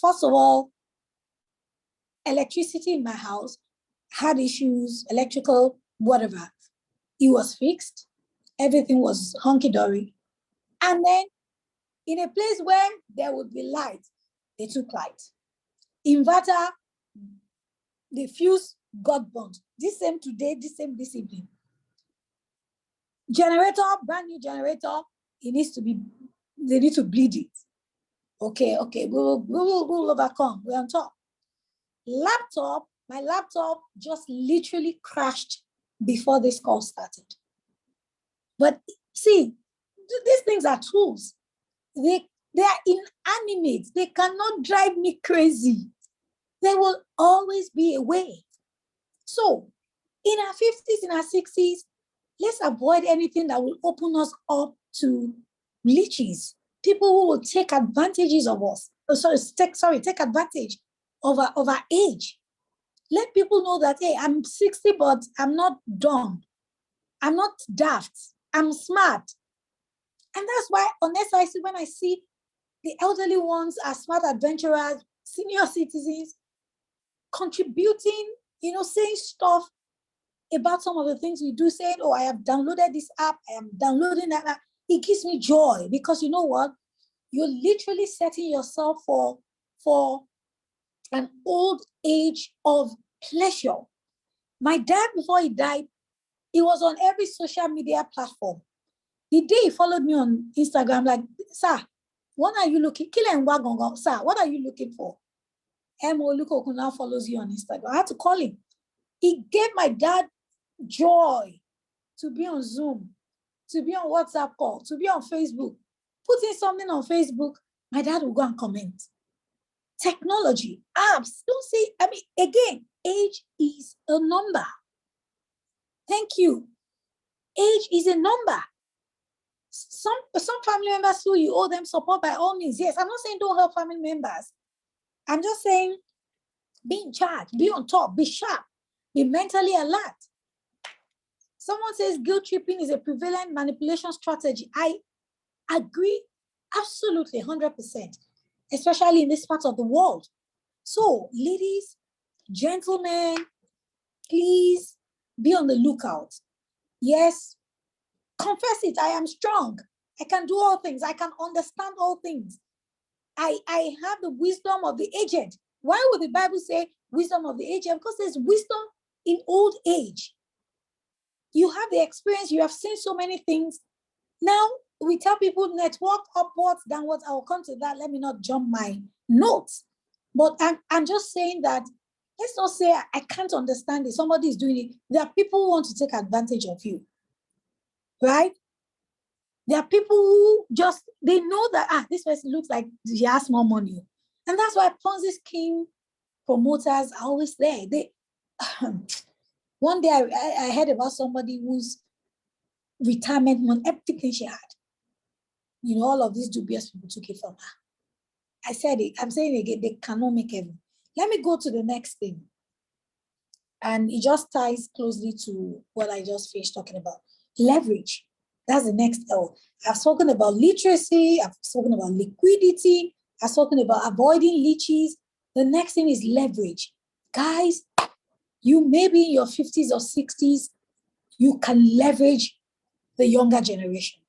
First of all, electricity in my house had issues, electrical, whatever. It was fixed. Everything was hunky-dory. And then in a place where there would be light, they took light. Inverter, the fuse got burnt. This same today, this same this evening. Generator, brand new generator, they need to bleed it. Okay, we'll overcome. We're on top. My laptop just literally crashed before this call started. But see, these things are tools. They are inanimate. They cannot drive me crazy. There will always be a way. So in our 50s, in our 60s, let's avoid anything that will open us up to leeches, people who will take advantages of us. Take advantage of our age. Let people know that, hey, I'm 60, but I'm not dumb. I'm not daft. I'm smart. And that's why on SIC, when I see the elderly ones are smart adventurers, senior citizens, contributing, saying stuff about some of the things we do, saying, oh, I have downloaded this app, I am downloading that app. It gives me joy because you know what? You're literally setting yourself for an old age of pleasure. My dad, before he died, he was on every social media platform. The day he followed me on Instagram, like, sir, what are you looking? Sir, what are you looking for? Mo Luko now follows you on Instagram. I had to call him. He gave my dad joy to be on Zoom, to be on WhatsApp call, to be on Facebook. Putting something on Facebook, my dad will go and comment. Technology, apps, don't say, again, age is a number. Thank you. Age is a number. Some family members who you owe them support by all means. Yes, I'm not saying don't help family members. I'm just saying be in charge, be on top, be sharp, be mentally alert. Someone says guilt tripping is a prevalent manipulation strategy. I agree absolutely 100%, especially in this part of the world. So, ladies, gentlemen, please be on the lookout. Yes, confess it. I am strong. I can do all things. I can understand all things. I have the wisdom of the aged. Why would the Bible say wisdom of the aged? Because there's wisdom in old age. You have the experience. You have seen so many things. Now, we tell people network upwards, downwards. I will come to that. Let me not jump my notes. But I'm just saying that, let's not say I can't understand it. Somebody is doing it. There are people who want to take advantage of you. Right? There are people who they know that, this person looks like he has more money. And that's why Ponzi scheme promoters are always there. One day I heard about somebody whose retirement money, everything she had, all of these dubious people took it from her. I said it, I'm saying it again, they cannot make heaven. Let me go to the next thing. And it just ties closely to what I just finished talking about. Leverage. That's the next L. I've spoken about literacy. I've spoken about liquidity. I've spoken about avoiding leeches. The next thing is leverage. Guys, you may be in your 50s or 60s. You can leverage the younger generation.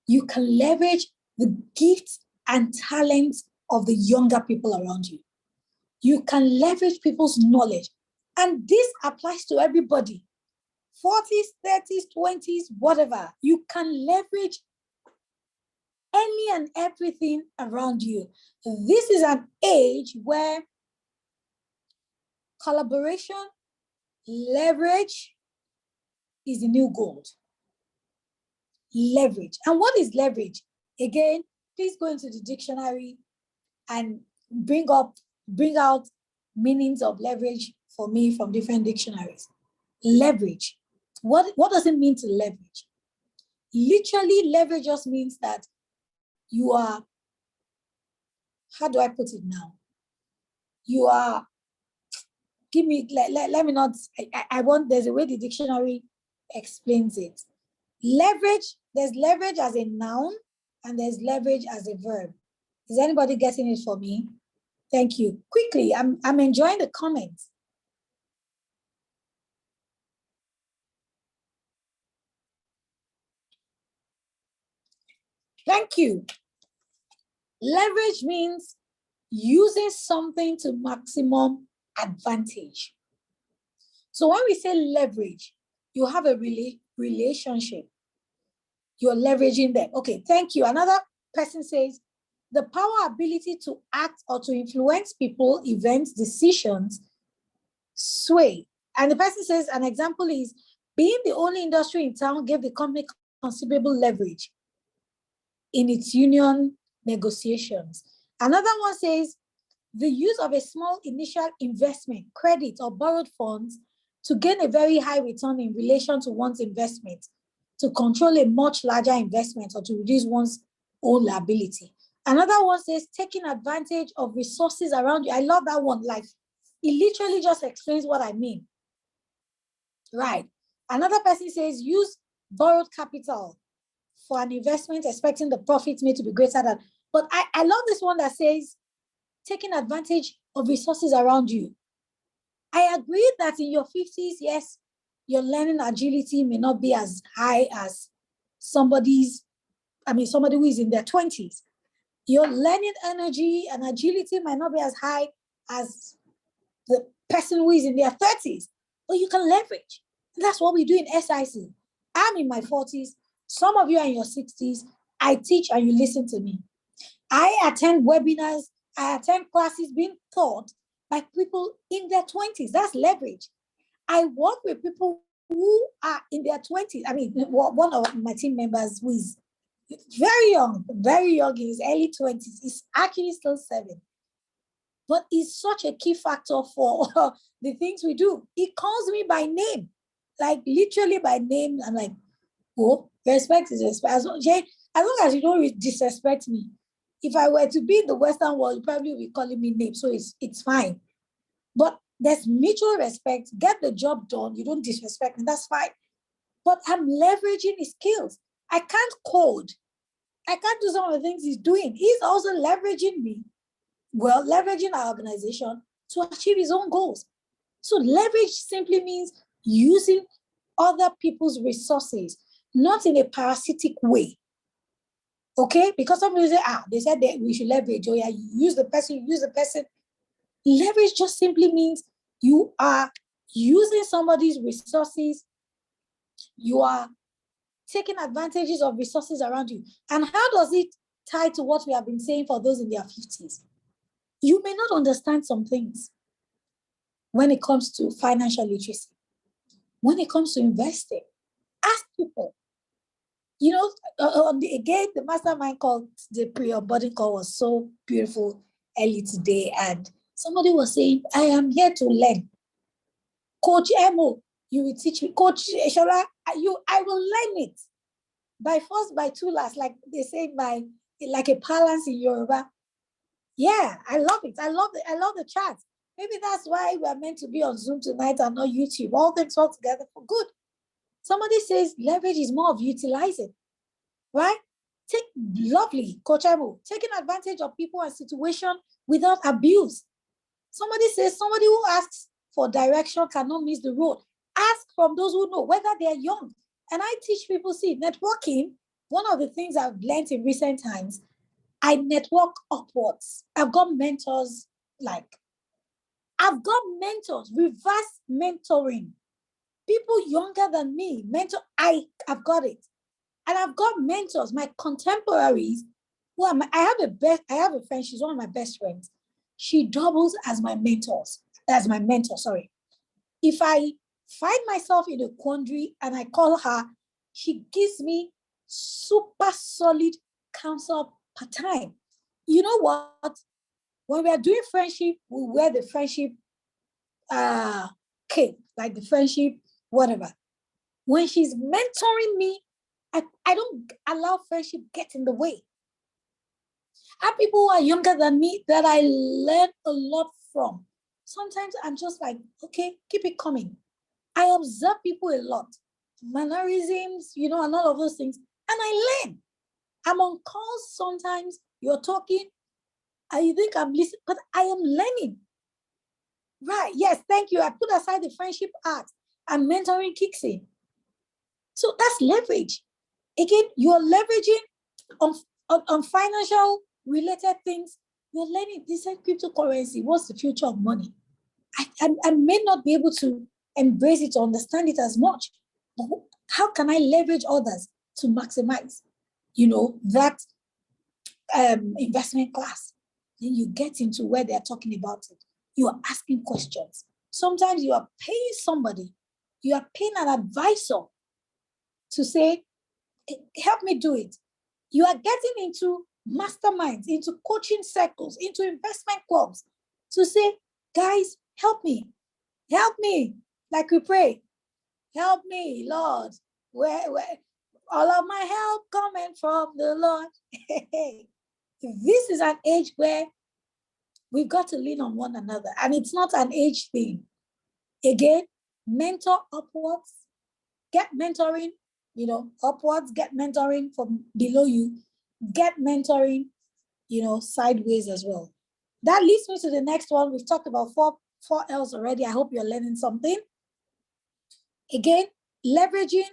You can leverage the gifts and talents of the younger people around you. You can leverage people's knowledge. And this applies to everybody. 40s, 30s, 20s, whatever. You can leverage any and everything around you. This is an age where collaboration, leverage is the new gold. Leverage. And what is leverage? Again, please go into the dictionary and bring out meanings of leverage for me from different dictionaries. Leverage. What does it mean to leverage? Literally, leverage just means that you are, how do I put it now? You are, let me not, there's a way the dictionary explains it. Leverage, there's leverage as a noun and there's leverage as a verb. Is anybody getting it for me? Thank you. Quickly, I'm enjoying the comments. Thank you. Leverage means using something to maximum advantage. So when we say leverage, you have a relationship. You're leveraging them. Okay, thank you. Another person says, the power, ability to act or to influence people, events, decisions, sway. And the person says, an example is, being the only industry in town gave the company considerable leverage in its union negotiations. Another one says, the use of a small initial investment, credit, or borrowed funds to gain a very high return in relation to one's investment, to control a much larger investment, or to reduce one's own liability. Another one says, taking advantage of resources around you. I love that one. Like, It literally just explains what I mean. Right. Another person says use borrowed capital for an investment, expecting the profits made to be greater than. But I love this one that says taking advantage of resources around you. I agree that in your 50s, yes, your learning agility may not be as high as somebody who is in their 20s. Your learning energy and agility might not be as high as the person who is in their 30s, but you can leverage. And that's what we do in SIC. I'm in my 40s. Some of you are in your 60s. I teach and you listen to me. I attend webinars. I attend classes being taught by people in their 20s. That's leverage. I work with people who are in their 20s. I mean, one of my team members who is very young in his early 20s, is actually still 7. But it's such a key factor for the things we do. He calls me by name, like literally by name. I'm like, oh, respect is respect. As long as you don't disrespect me. If I were to be in the Western world, you probably would be calling me names, so it's fine. But there's mutual respect. Get the job done. You don't disrespect me. That's fine. But I'm leveraging his skills. I can't code. I can't do some of the things he's doing. He's also leveraging me. Well, leveraging our organization to achieve his own goals. So leverage simply means using other people's resources, not in a parasitic way. Okay? Because some people say, they said that we should leverage. Oh yeah, you use the person. Leverage just simply means you are using somebody's resources. You are taking advantages of resources around you. And how does it tie to what we have been saying for those in their 50s? You may not understand some things when it comes to financial literacy. When it comes to investing, ask people. You know, the mastermind call, the pre-onboarding call was so beautiful early today. And somebody was saying, I am here to learn. Coach Emo, you will teach me. Coach Shola, I will learn it. By force, by two last, like they say, like a balance in Yoruba. Yeah, I love it. I love the chat. Maybe that's why we're meant to be on Zoom tonight and not YouTube. All things work together for good. Somebody says leverage is more of utilizing, right? Lovely, Coach Emo, taking advantage of people and situation without abuse. Somebody says somebody who asks for direction cannot miss the road. Ask from those who know, whether they're young. And I teach people, see, networking, one of the things I've learned in recent times, I network upwards. I've got mentors, reverse mentoring. People younger than me, I've got it. And I've got mentors, my contemporaries, I have a friend, she's one of my best friends. She doubles as my mentor, sorry. If I find myself in a quandary and I call her, she gives me super solid counsel per time. You know what? When we are doing friendship, we wear the friendship cape, like the friendship, whatever. When she's mentoring me, I don't allow friendship get in the way. I have people who are younger than me that I learn a lot from. Sometimes I'm just like, okay, keep it coming. I observe people a lot, mannerisms, and all of those things, and I learn. I'm on calls sometimes, you're talking, and you think I'm listening, but I am learning. Right, yes, thank you. I put aside the friendship art and mentoring kicks in. So that's leverage. Again, you're leveraging on financial related things. You're learning this is cryptocurrency. What's the future of money? I may not be able to embrace it or understand it as much, but how can I leverage others to maximize, that investment class? Then you get into where they're talking about it. You are asking questions. Sometimes you are paying somebody, you are paying an advisor to say, help me do it. You are getting into masterminds, into coaching circles, into investment clubs to say, guys, help me, like we pray. Help me, Lord. Where all of my help coming from the Lord. This is an age where We've got to lean on one another. And it's not an age thing. Again, mentor upwards, get mentoring, upwards, get mentoring from below you, get mentoring, sideways as well. That leads me to the next one. We've talked about four L's already. I hope you're learning something. Again, leveraging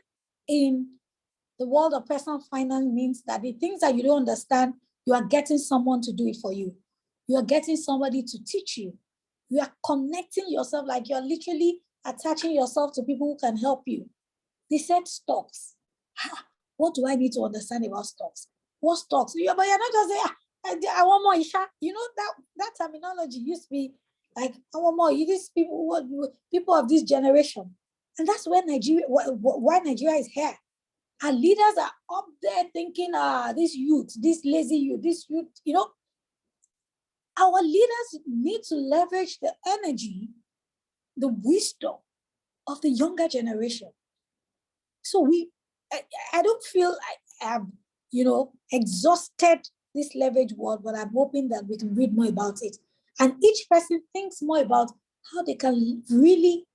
in the world of personal finance means that the things that you don't understand, you are getting someone to do it for you. You are getting somebody to teach you. You are connecting yourself, like you're literally attaching yourself to people who can help you. They said stocks. What do I need to understand about stocks? What stocks? But you're not just saying, I want more Isha. That terminology used to be like, I want more. These people of this generation. And that's why Nigeria is here. Our leaders are up there thinking, this youth, this lazy youth, our leaders need to leverage the energy, the wisdom of the younger generation. So I don't feel I have, exhausted this leverage word, but I'm hoping that we can read more about it. And each person thinks more about how they can really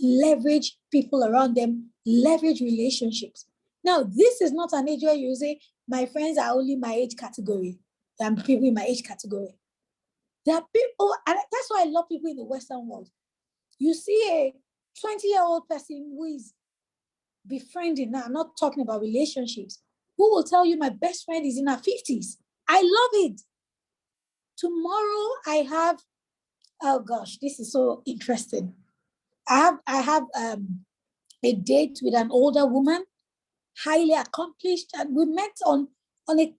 leverage people around them, leverage relationships. Now, this is not an age where you say, my friends are only my age category. I'm people in my age category. There are people, and that's why I love people in the Western world. You see a 20-year-old person who is befriending now, I'm not talking about relationships, who will tell you my best friend is in her 50s. I love it. Tomorrow I have, oh gosh, this is so interesting. I have a date with an older woman, highly accomplished, and we met on a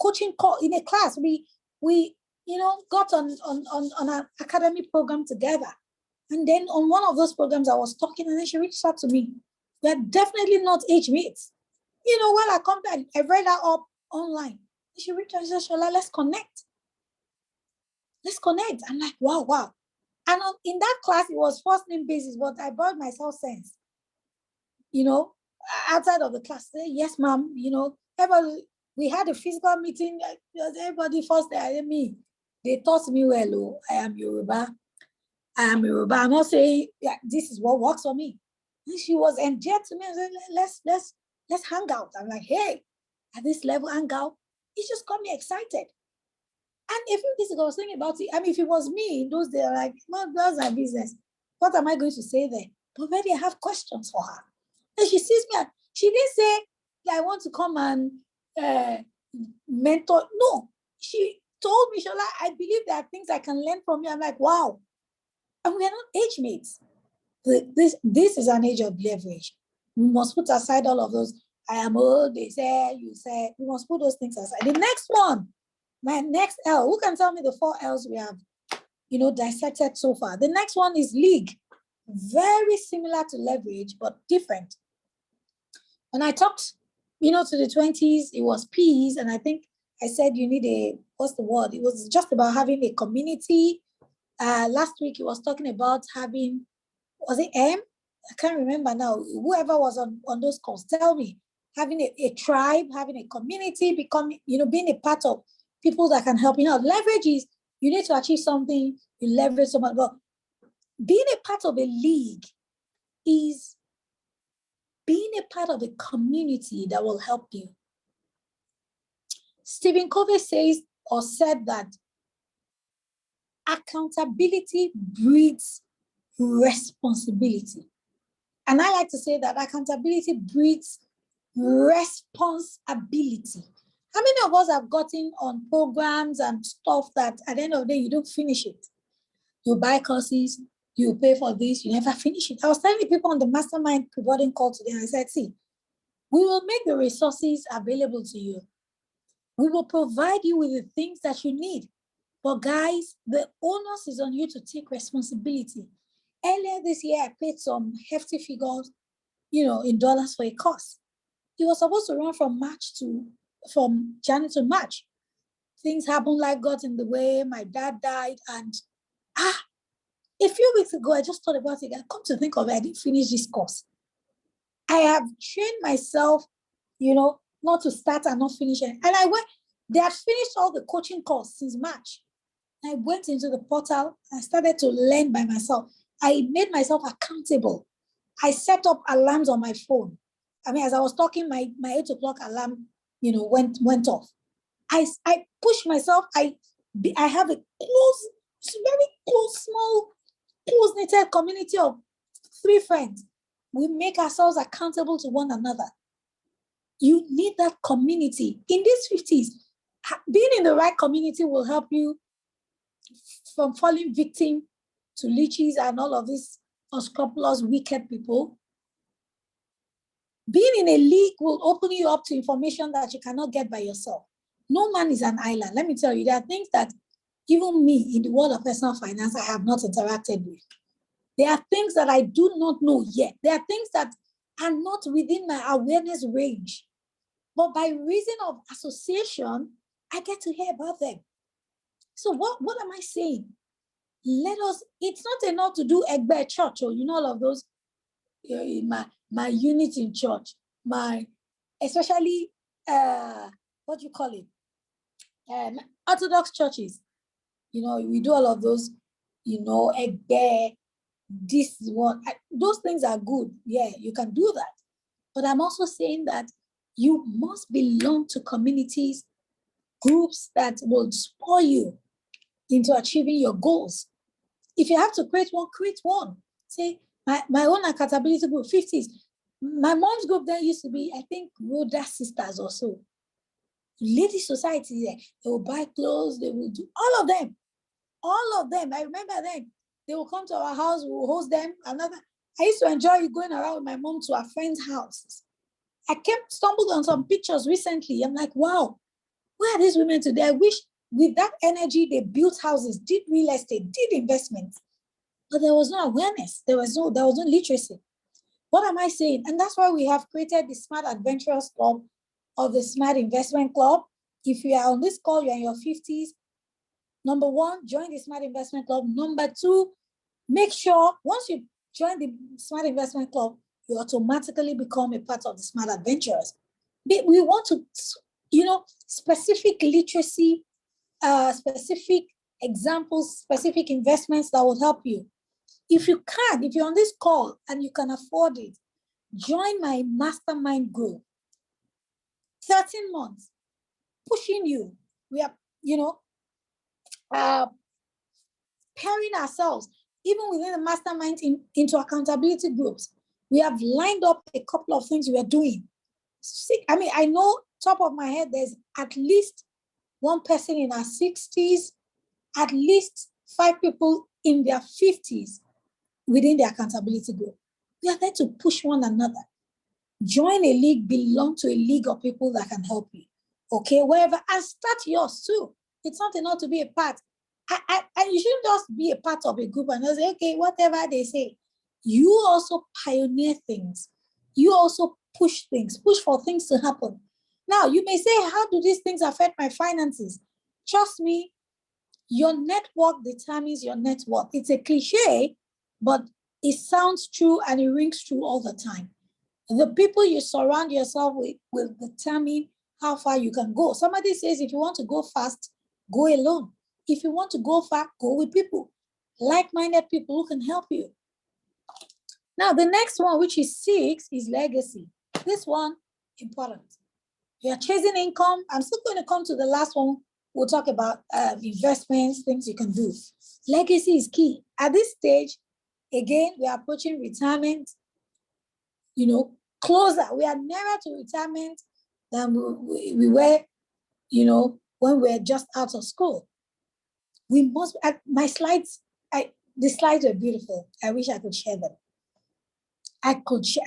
coaching call in a class. We got on an academy program together. And then on one of those programs I was talking, and then she reached out to me. We're definitely not age mates. While I come back, I read her up online. She reached out and said, Shola, let's connect. Let's connect. I'm like, wow. And in that class, it was first name basis, but I brought myself sense. Outside of the class, say, yes, ma'am, everybody, we had a physical meeting. Everybody first there, me. They taught me well, oh, I am Yoruba. I'm not saying this is what works for me. And she was endeared to me and said, let's hang out. I'm like, hey, at this level, hang out. It just got me excited. And a few days ago, I was thinking about it. I mean, if it was me in those days, like, well, that's my business. What am I going to say there? But maybe I have questions for her. And she sees me, and she didn't say, I want to come and mentor. No, she told me, Shola, I believe there are things I can learn from you. I'm like, wow. And we are not age mates. This is an age of leverage. We must put aside all of those. I am old, they say, you say. We must put those things aside. The next one, my next L. Who can tell me the 4 L's we have, dissected so far? The next one is league. Very similar to leverage, but different. When I talked, to the 20s, it was P's, and I think I said you need what's the word? It was just about having a community. Last week, he was talking about having, was it M? I can't remember now. Whoever was on those calls, tell me. Having a tribe, having a community, becoming, being a part of people that can help you out. Leverage is, you need to achieve something, you leverage someone. But being a part of a league is being a part of a community that will help you. Stephen Covey said that accountability breeds responsibility. And I like to say that accountability breeds responsibility. How many of us have gotten on programs and stuff that at the end of the day, you don't finish it? You buy courses, you pay for this, you never finish it. I was telling the people on the mastermind pivoting call today, and I said, see, we will make the resources available to you. We will provide you with the things that you need. But guys, the onus is on you to take responsibility. Earlier this year, I paid some hefty figures, in dollars for a course. It was supposed to run from January to March. Things happened, life got in the way, my dad died, and a few weeks ago, I just thought about it. I come to think of it, I didn't finish this course. I have trained myself, not to start and not finish it. And they had finished all the coaching course since March. I went into the portal. I started to learn by myself. I made myself accountable. I set up alarms on my phone. I mean, as I was talking, my 8 o'clock alarm, went off. I push myself. I have a very close, small, close-knitted community of 3 friends. We make ourselves accountable to one another. You need that community. In these 50s, being in the right community will help you from falling victim to leeches and all of these unscrupulous, wicked people. Being in a league will open you up to information that you cannot get by yourself. No man is an island. Let me tell you, there are things that even me in the world of personal finance, I have not interacted with. There are things that I do not know yet. There are things that are not within my awareness range. But by reason of association, I get to hear about them. So what am I saying? It's not enough to do Egbe church or, all of those, my unit in church, especially, what do you call it? Orthodox churches. We do all of those, Egbe, this one. Those things are good. Yeah, you can do that. But I'm also saying that you must belong to communities, groups that will spur you into achieving your goals. If you have to create one, create one. Say, my own accountability group, 50s. My mom's group there used to be, I think, Rhoda Sisters or so. Lady society there. They will buy clothes, they will do all of them. All of them. I remember them. They will come to our house, we will host them. I used to enjoy going around with my mom to our friends' houses. I stumbled on some pictures recently. I'm like, wow, where are these women today? I wish with that energy, they built houses, did real estate, did investments. But there was no awareness. There was no literacy. What am I saying? And that's why we have created the Smart Adventurers Club or the Smart Investment Club. If you are on this call, you're in your 50s. Number 1, join the Smart Investment Club. Number 2, make sure once you join the Smart Investment Club, you automatically become a part of the Smart Adventurers. We want to, specific literacy, specific examples, specific investments that will help you. If you're on this call and you can afford it, join my mastermind group. 13 months, pushing you. We are, pairing ourselves, even within the mastermind into accountability groups. We have lined up a couple of things we are doing. I know top of my head, there's at least one person in our 60s, at least 5 people in their 50s within the accountability group. We are there to push one another. Join a league, belong to a league of people that can help you. Okay, wherever, and start yours too. It's not enough to be a part. And you shouldn't just be a part of a group and just say, okay, whatever they say. You also pioneer things. You also push for things to happen. Now, you may say, how do these things affect my finances? Trust me, your network determines your net worth. It's a cliche, but it sounds true and it rings true all the time. The people you surround yourself with will determine how far you can go. Somebody says, if you want to go fast, go alone. If you want to go far, go with people, like-minded people who can help you. Now, the next one, which is 6, is legacy. This one, important. You're chasing income. I'm still going to come to the last one. We'll talk about investments, things you can do. Legacy is key. At this stage, again, we are approaching retirement, closer. We are nearer to retirement than we were, when we were just out of school. We must, my slides, the slides are beautiful. I wish I could share them. I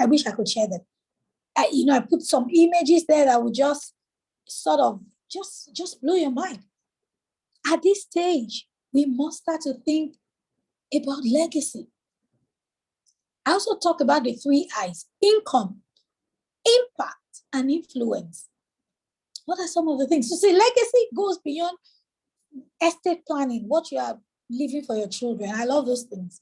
wish I could share them. I put some images there that would just sort of just blow your mind. At this stage, we must start to think about legacy. I also talk about the 3 I's: income, impact, and influence. What are some of the things? So see, legacy goes beyond estate planning, what you are leaving for your children. I love those things.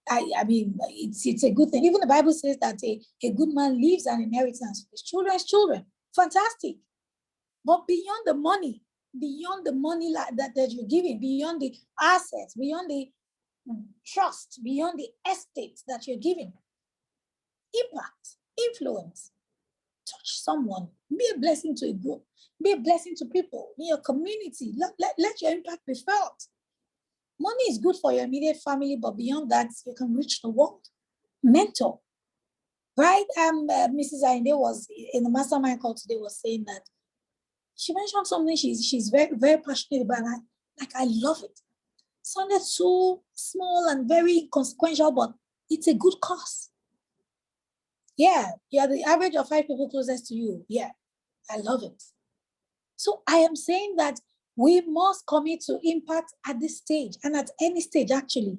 I mean, it's a good thing. Even the Bible says that a good man leaves an inheritance for his children's children. Fantastic. But beyond the money, beyond the money that you're giving, beyond the assets, beyond the trust, beyond the estate that you're giving. Impact, influence, touch someone, be a blessing to a group, be a blessing to people in your community. Let your impact be felt. Money is good for your immediate family, but beyond that, you can reach the world. Mentor, right? Mrs. Ainde was in the mastermind call today, was saying that she mentioned something she's very, very passionate about. I love it. Sounded so small and very consequential, but it's a good cause. Yeah, you're the average of 5 people closest to you. Yeah, I love it. So I am saying that we must commit to impact at this stage and at any stage, actually.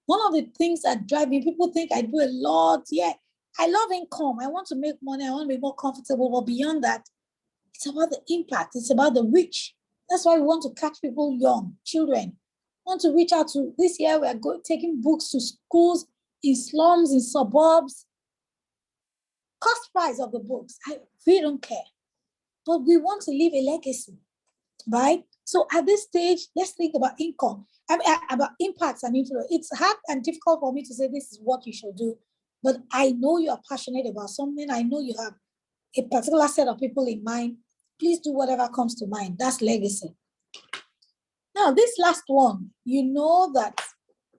One of the things that drive me, people think I do a lot. Yeah, I love income. I want to make money. I want to be more comfortable. But beyond that, it's about the impact. It's about the reach. That's why we want to catch people young, children. We want to reach out to, this year we are taking books to schools in slums, in suburbs. Cost price of the books, we don't care. But we want to leave a legacy, right? So at this stage, let's think about income, about impacts and influence. It's hard and difficult for me to say this is what you should do, but I know you are passionate about something. I know you have a particular set of people in mind. Please do whatever comes to mind. That's legacy. Now, this last one, you know that,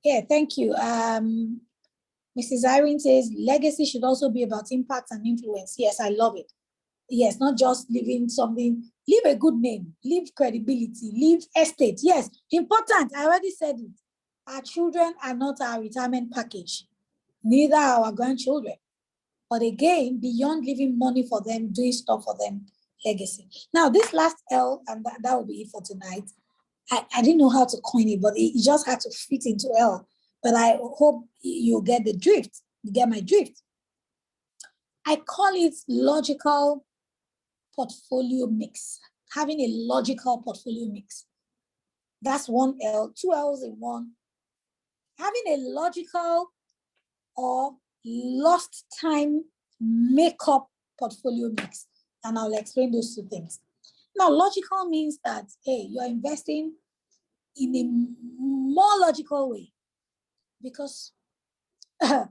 yeah, thank you. Mrs. Irene says legacy should also be about impact and influence. Yes, I love it. Yes, not just leaving something, leave a good name, leave credibility, leave estate. Yes, important. I already said it. Our children are not our retirement package, neither our grandchildren. But again, beyond leaving money for them, doing stuff for them, legacy. Now, this last L, and that will be it for tonight. I didn't know how to coin it, but it just had to fit into L. But I hope you get the drift. You get my drift. I call it logical portfolio mix. Having a logical portfolio mix. That's one L, 2 L's in one. Having a logical or lost time makeup portfolio mix. And I'll explain those two things. Now, logical means that, hey, you're investing in a more logical way because in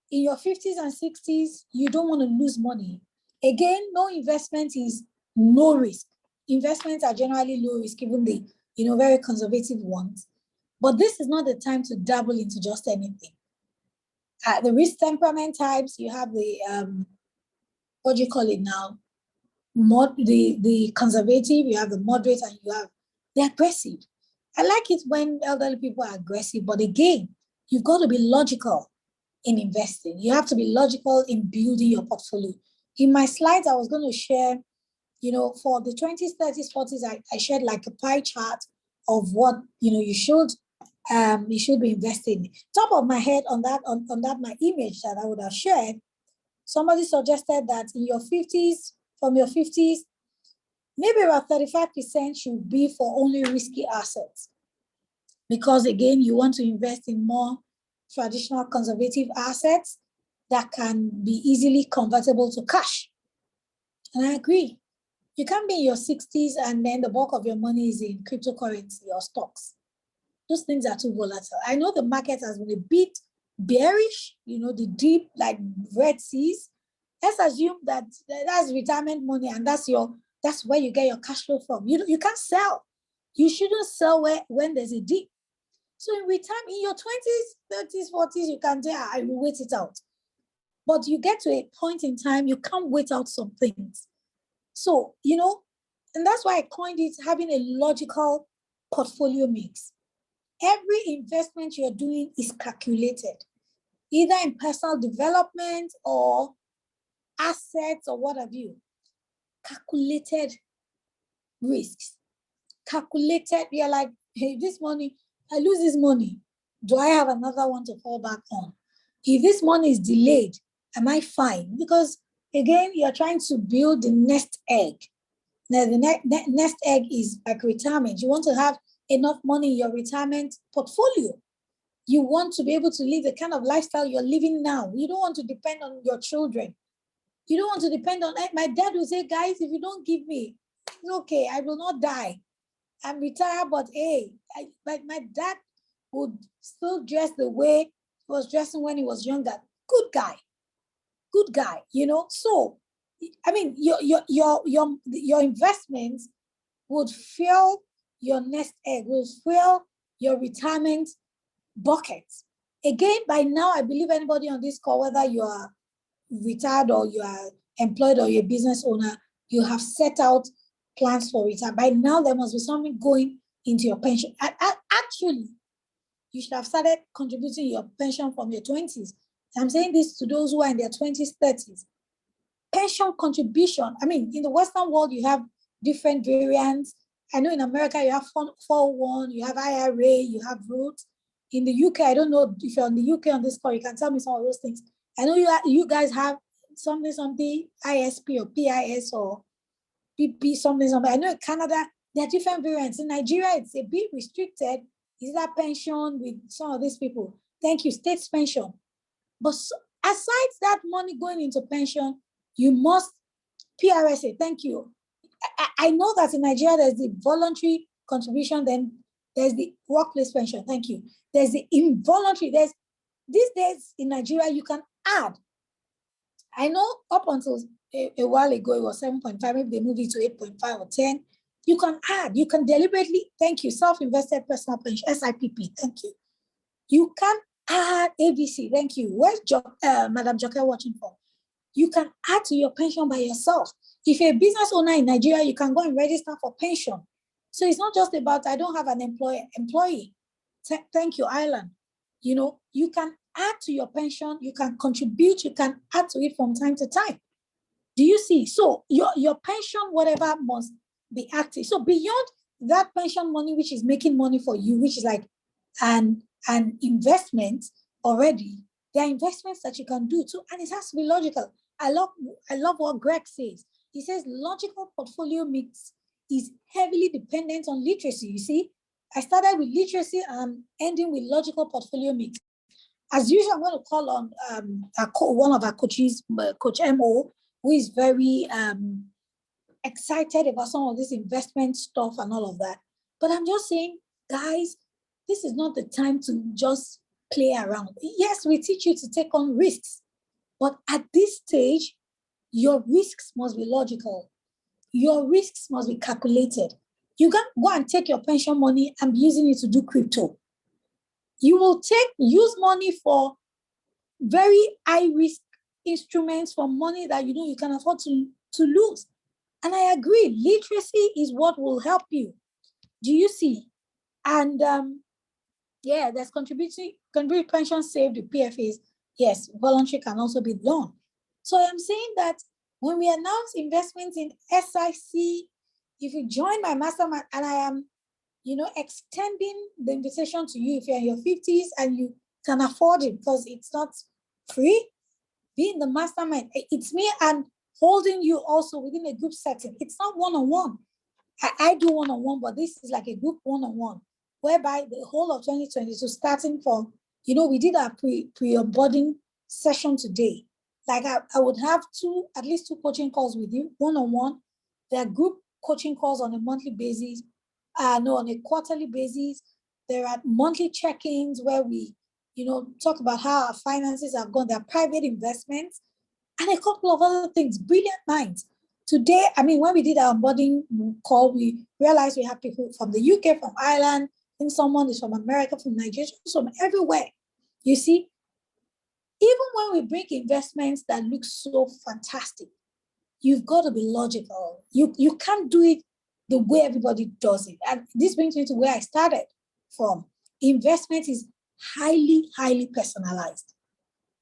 your 50s and 60s, you don't want to lose money. Again, no investment is no risk. Investments are generally low risk, even the very conservative ones. But this is not the time to dabble into just anything. The risk temperament types, you have the, what do you call it now? The conservative, you have the moderate, and you have the aggressive. I like it when elderly people are aggressive, but again, you've got to be logical in investing. You have to be logical in building your portfolio. In my slides, I was going to share, for the 20s, 30s, 40s, I shared like a pie chart of what, you should be investing in. Top of my head on that, my image that I would have shared, somebody suggested that in your 50s, from your 50s, maybe about 35% should be for only risky assets. Because again, you want to invest in more traditional conservative assets that can be easily convertible to cash. And I agree. You can't be in your 60s and then the bulk of your money is in cryptocurrency or stocks. Those things are too volatile. I know the market has been a bit bearish, the deep, like Red Seas. Let's assume that that's retirement money and that's where you get your cash flow from. You can't sell. You shouldn't sell when there's a dip. So in retirement, in your 20s, 30s, 40s, you can say, I will wait it out. But you get to a point in time, you can't wait out some things. So, and that's why I coined it having a logical portfolio mix. Every investment you're doing is calculated, either in personal development or assets or what have you. Calculated risks. Calculated, you're like, hey, this money, I lose this money. Do I have another one to fall back on? If this money is delayed, am I fine? Because again, you're trying to build the nest egg. Now, the nest egg is like retirement. You want to have enough money in your retirement portfolio. You want to be able to live the kind of lifestyle you're living now. You don't want to depend on your children. You don't want to depend on, my dad will say, guys, if you don't give me It's okay. I will not die. I'm retired, but hey, but my dad would still dress the way he was dressing when he was younger. Good guy, you know. So, I mean, your investments would fill your nest egg, will fill your retirement bucket. Again, by now, I believe anybody on this call, whether you are retired or you are employed or you're a business owner, you have set out plans for retirement. By now, there must be something going into your pension. Actually, you should have started contributing your pension from your 20s. I'm saying this to those who are in their 20s, 30s. Pension contribution. I mean, in the Western world, you have different variants. I know in America, you have 401, you have IRA, you have Roth. In the UK, I don't know if you're in the UK on this call, you can tell me some of those things. I know you guys have something, ISP or PIS or PP, something. I know in Canada, there are different variants. In Nigeria, it's a bit restricted. Is that pension with some of these people? Thank you, state pension. But aside that money going into pension, you must PRSA. Thank you. I know that in Nigeria, there's the voluntary contribution, then there's the workplace pension. Thank you. There's the involuntary. These days in Nigeria, you can add. I know up until a while ago, it was 7.5. Maybe they moved it to 8.5 or 10. You can add. You can deliberately, thank you, self-invested personal pension, SIPP. Thank you. You can add ABC. Thank you. Where's Madam Joker watching from? You can add to your pension by yourself. If you're a business owner in Nigeria, you can go and register for pension. So it's not just about, I don't have an employee. Thank you, Ireland. You know, you can add to your pension, you can contribute, you can add to it from time to time. Do you see? So your pension, whatever, must be active. So beyond that pension money, which is making money for you, which is like an investment already, there are investments that you can do too, and it has to be logical. I love what Greg says. He says logical portfolio mix is heavily dependent on literacy. You see, I started with literacy and ending with logical portfolio mix. As usual, I'm going to call on one of our coaches, Coach Mo, who is very excited about some of this investment stuff and all of that. But I'm just saying, guys, this is not the time to just play around. Yes, we teach you to take on risks, but at this stage, your risks must be logical. Your risks must be calculated. You can't go and take your pension money and be using it to do crypto. You will use money for very high risk instruments, for money that you know you can afford to lose. And I agree, literacy is what will help you. Do you see? And yeah, there's contribute pension saved with PFAs. Yes, voluntary can also be done. So I'm saying that when we announce investments in SIC, if you join my mastermind, and I am, you know, extending the invitation to you if you're in your 50s and you can afford it, because it's not free, be in the mastermind. It's me and holding you also within a group setting. It's not one-on-one. I do one-on-one, but this is like a group one-on-one, whereby the whole of 2022, starting from, you know, we did our pre-onboarding session today. Like I would have at least two coaching calls with you, one-on-one. There are group coaching calls on a monthly basis, on a quarterly basis. There are monthly check-ins where we, you know, talk about how our finances have gone. There are private investments and a couple of other things. Brilliant minds. Today, I mean, when we did our onboarding call, we realized we have people from the UK, from Ireland, I think someone is from America, from Nigeria, from everywhere. You see, even when we bring investments that look so fantastic, you've got to be logical. You can't do it the way everybody does it. And this brings me to where I started from. Investment is highly, highly personalized.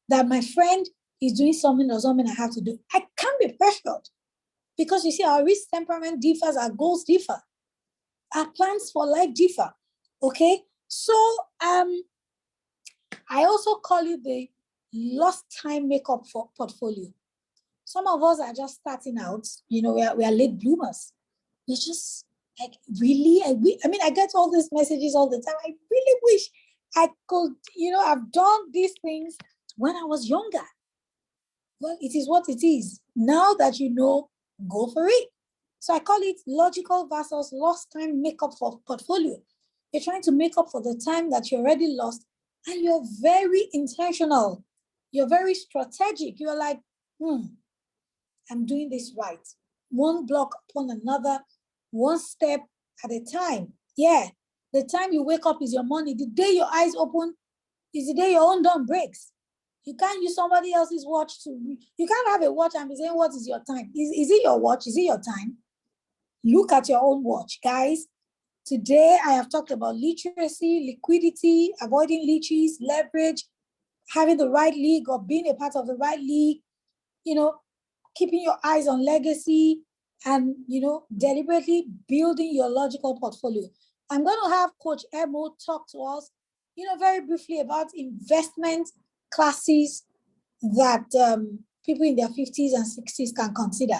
That my friend is doing something or something I have to do. I can't be perfect. Because you see, our risk temperament differs, our goals differ, our plans for life differ. Okay? So I also call it the lost time makeup for portfolio. Some of us are just starting out, you know, we are late bloomers. We're just like, really? I mean, I get all these messages all the time. I really wish I could, you know, have done these things when I was younger. Well, it is what it is. Now that you know, go for it. So I call it logical versus lost time makeup for portfolio. You're trying to make up for the time that you already lost, and you're very intentional. You're very strategic. You're like, I'm doing this right. One block upon another, one step at a time. Yeah, the time you wake up is your money. The day your eyes open is the day your own dawn breaks. You can't use somebody else's watch to, you can't have a watch and be saying, what is your time? Is it your watch? Is it your time? Look at your own watch, guys. Today, I have talked about literacy, liquidity, avoiding leeches, leverage, having the right league or being a part of the right league, keeping your eyes on legacy and, deliberately building your logical portfolio. I'm going to have Coach Emo talk to us, very briefly about investment classes that people in their 50s and 60s can consider.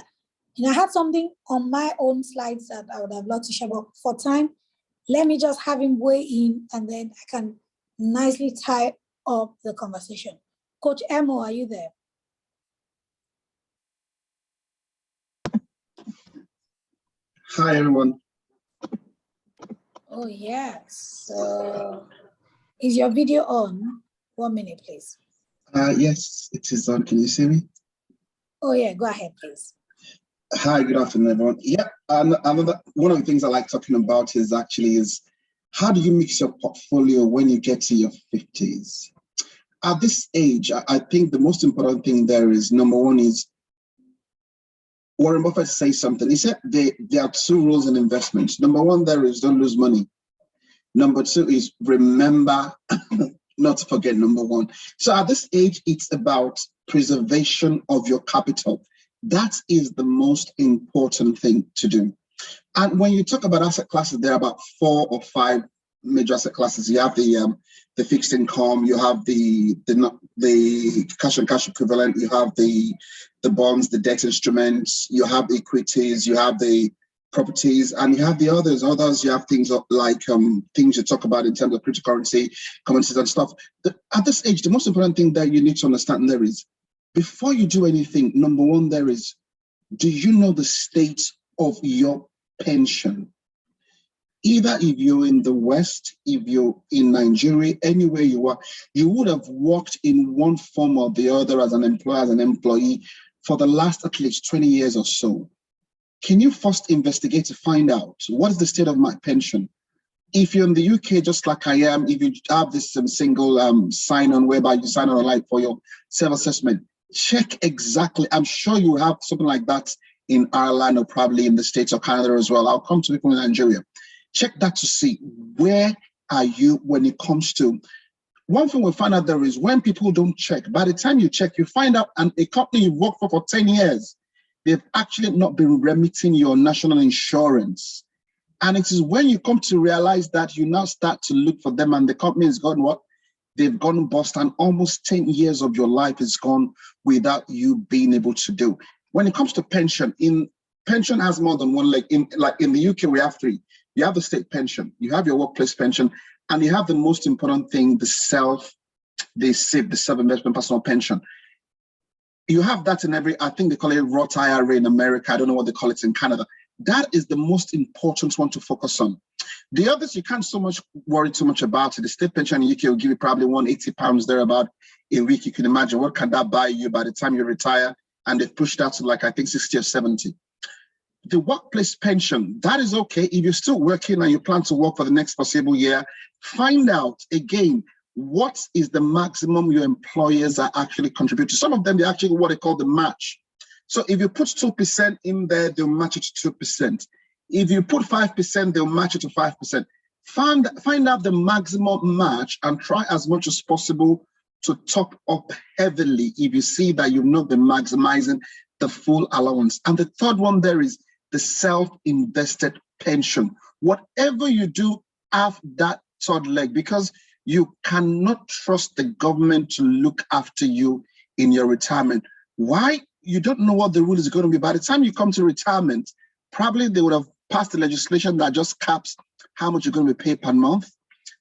And I had something on my own slides that I would have loved to share, but for time, let me just have him weigh in and then I can nicely tie up the conversation. Coach Emo, are you there? Hi, everyone. Oh, yes. So is your video on? 1 minute, please. Yes, it is on. Can you see me? Oh, yeah. Go ahead, please. Hi, good afternoon, everyone. Yeah, another one of the things I like talking about is how do you mix your portfolio when you get to your 50s? At this age, I think the most important thing there is, number one is, Warren Buffett says something. He said there are two rules in investments. Number one, there is don't lose money. Number two is remember not to forget number one. So at this age, it's about preservation of your capital. That is the most important thing to do. And when you talk about asset classes, there are about 4 or 5 major asset classes. You have the fixed income, you have the cash and cash equivalent, you have the bonds, the debt instruments, you have equities, you have the properties, and you have the others. You have things like things you talk about in terms of cryptocurrency, commodities and stuff. At this age, the most important thing that you need to understand there is, before you do anything, number one, there is, do you know the state of your pension? Either if you're in the West, if you're in Nigeria, anywhere you are, you would have worked in one form or the other as an employer, as an employee for the last at least 20 years or so. Can you first investigate to find out what is the state of my pension? If you're in the UK, just like I am, if you have this single sign-on whereby you sign on online for your self-assessment, check exactly. I'm sure you have something like that in Ireland or probably in the States or Canada as well. I'll come to people in Nigeria. Check that to see where are you when it comes to. One thing we find out there is when people don't check, by the time you check, you find out and a company you've worked for 10 years, they've actually not been remitting your national insurance. And it is when you come to realize that you now start to look for them and the company has gone what? They've gone bust and almost 10 years of your life is gone without you being able to do. When it comes to pension, pension has more than one leg. In the UK, we have 3. You have the state pension, you have your workplace pension, and you have the most important thing, the self-investment personal pension. You have that in I think they call it Roth IRA in America. I don't know what they call it in Canada. That is the most important one to focus on. The others, you can't so much worry too much about it. The state pension in the UK will give you probably £180 thereabout a week. You can imagine what can that buy you by the time you retire, and they've pushed that to like, I think 60 or 70. The workplace pension, that is okay. If you're still working and you plan to work for the next foreseeable year, find out again, what is the maximum your employers are actually contributing. Some of them, they actually what they call the match. So if you put 2% in there, they'll match it to 2%. If you put 5%, they'll match it to 5%. Find out the maximum match and try as much as possible to top up heavily if you see that you've not been maximizing the full allowance. And the third one there is the self-invested pension. Whatever you do, have that third leg, because you cannot trust the government to look after you in your retirement. Why? You don't know what the rule is going to be. By the time you come to retirement, probably they would have passed the legislation that just caps how much you're going to be paid per month.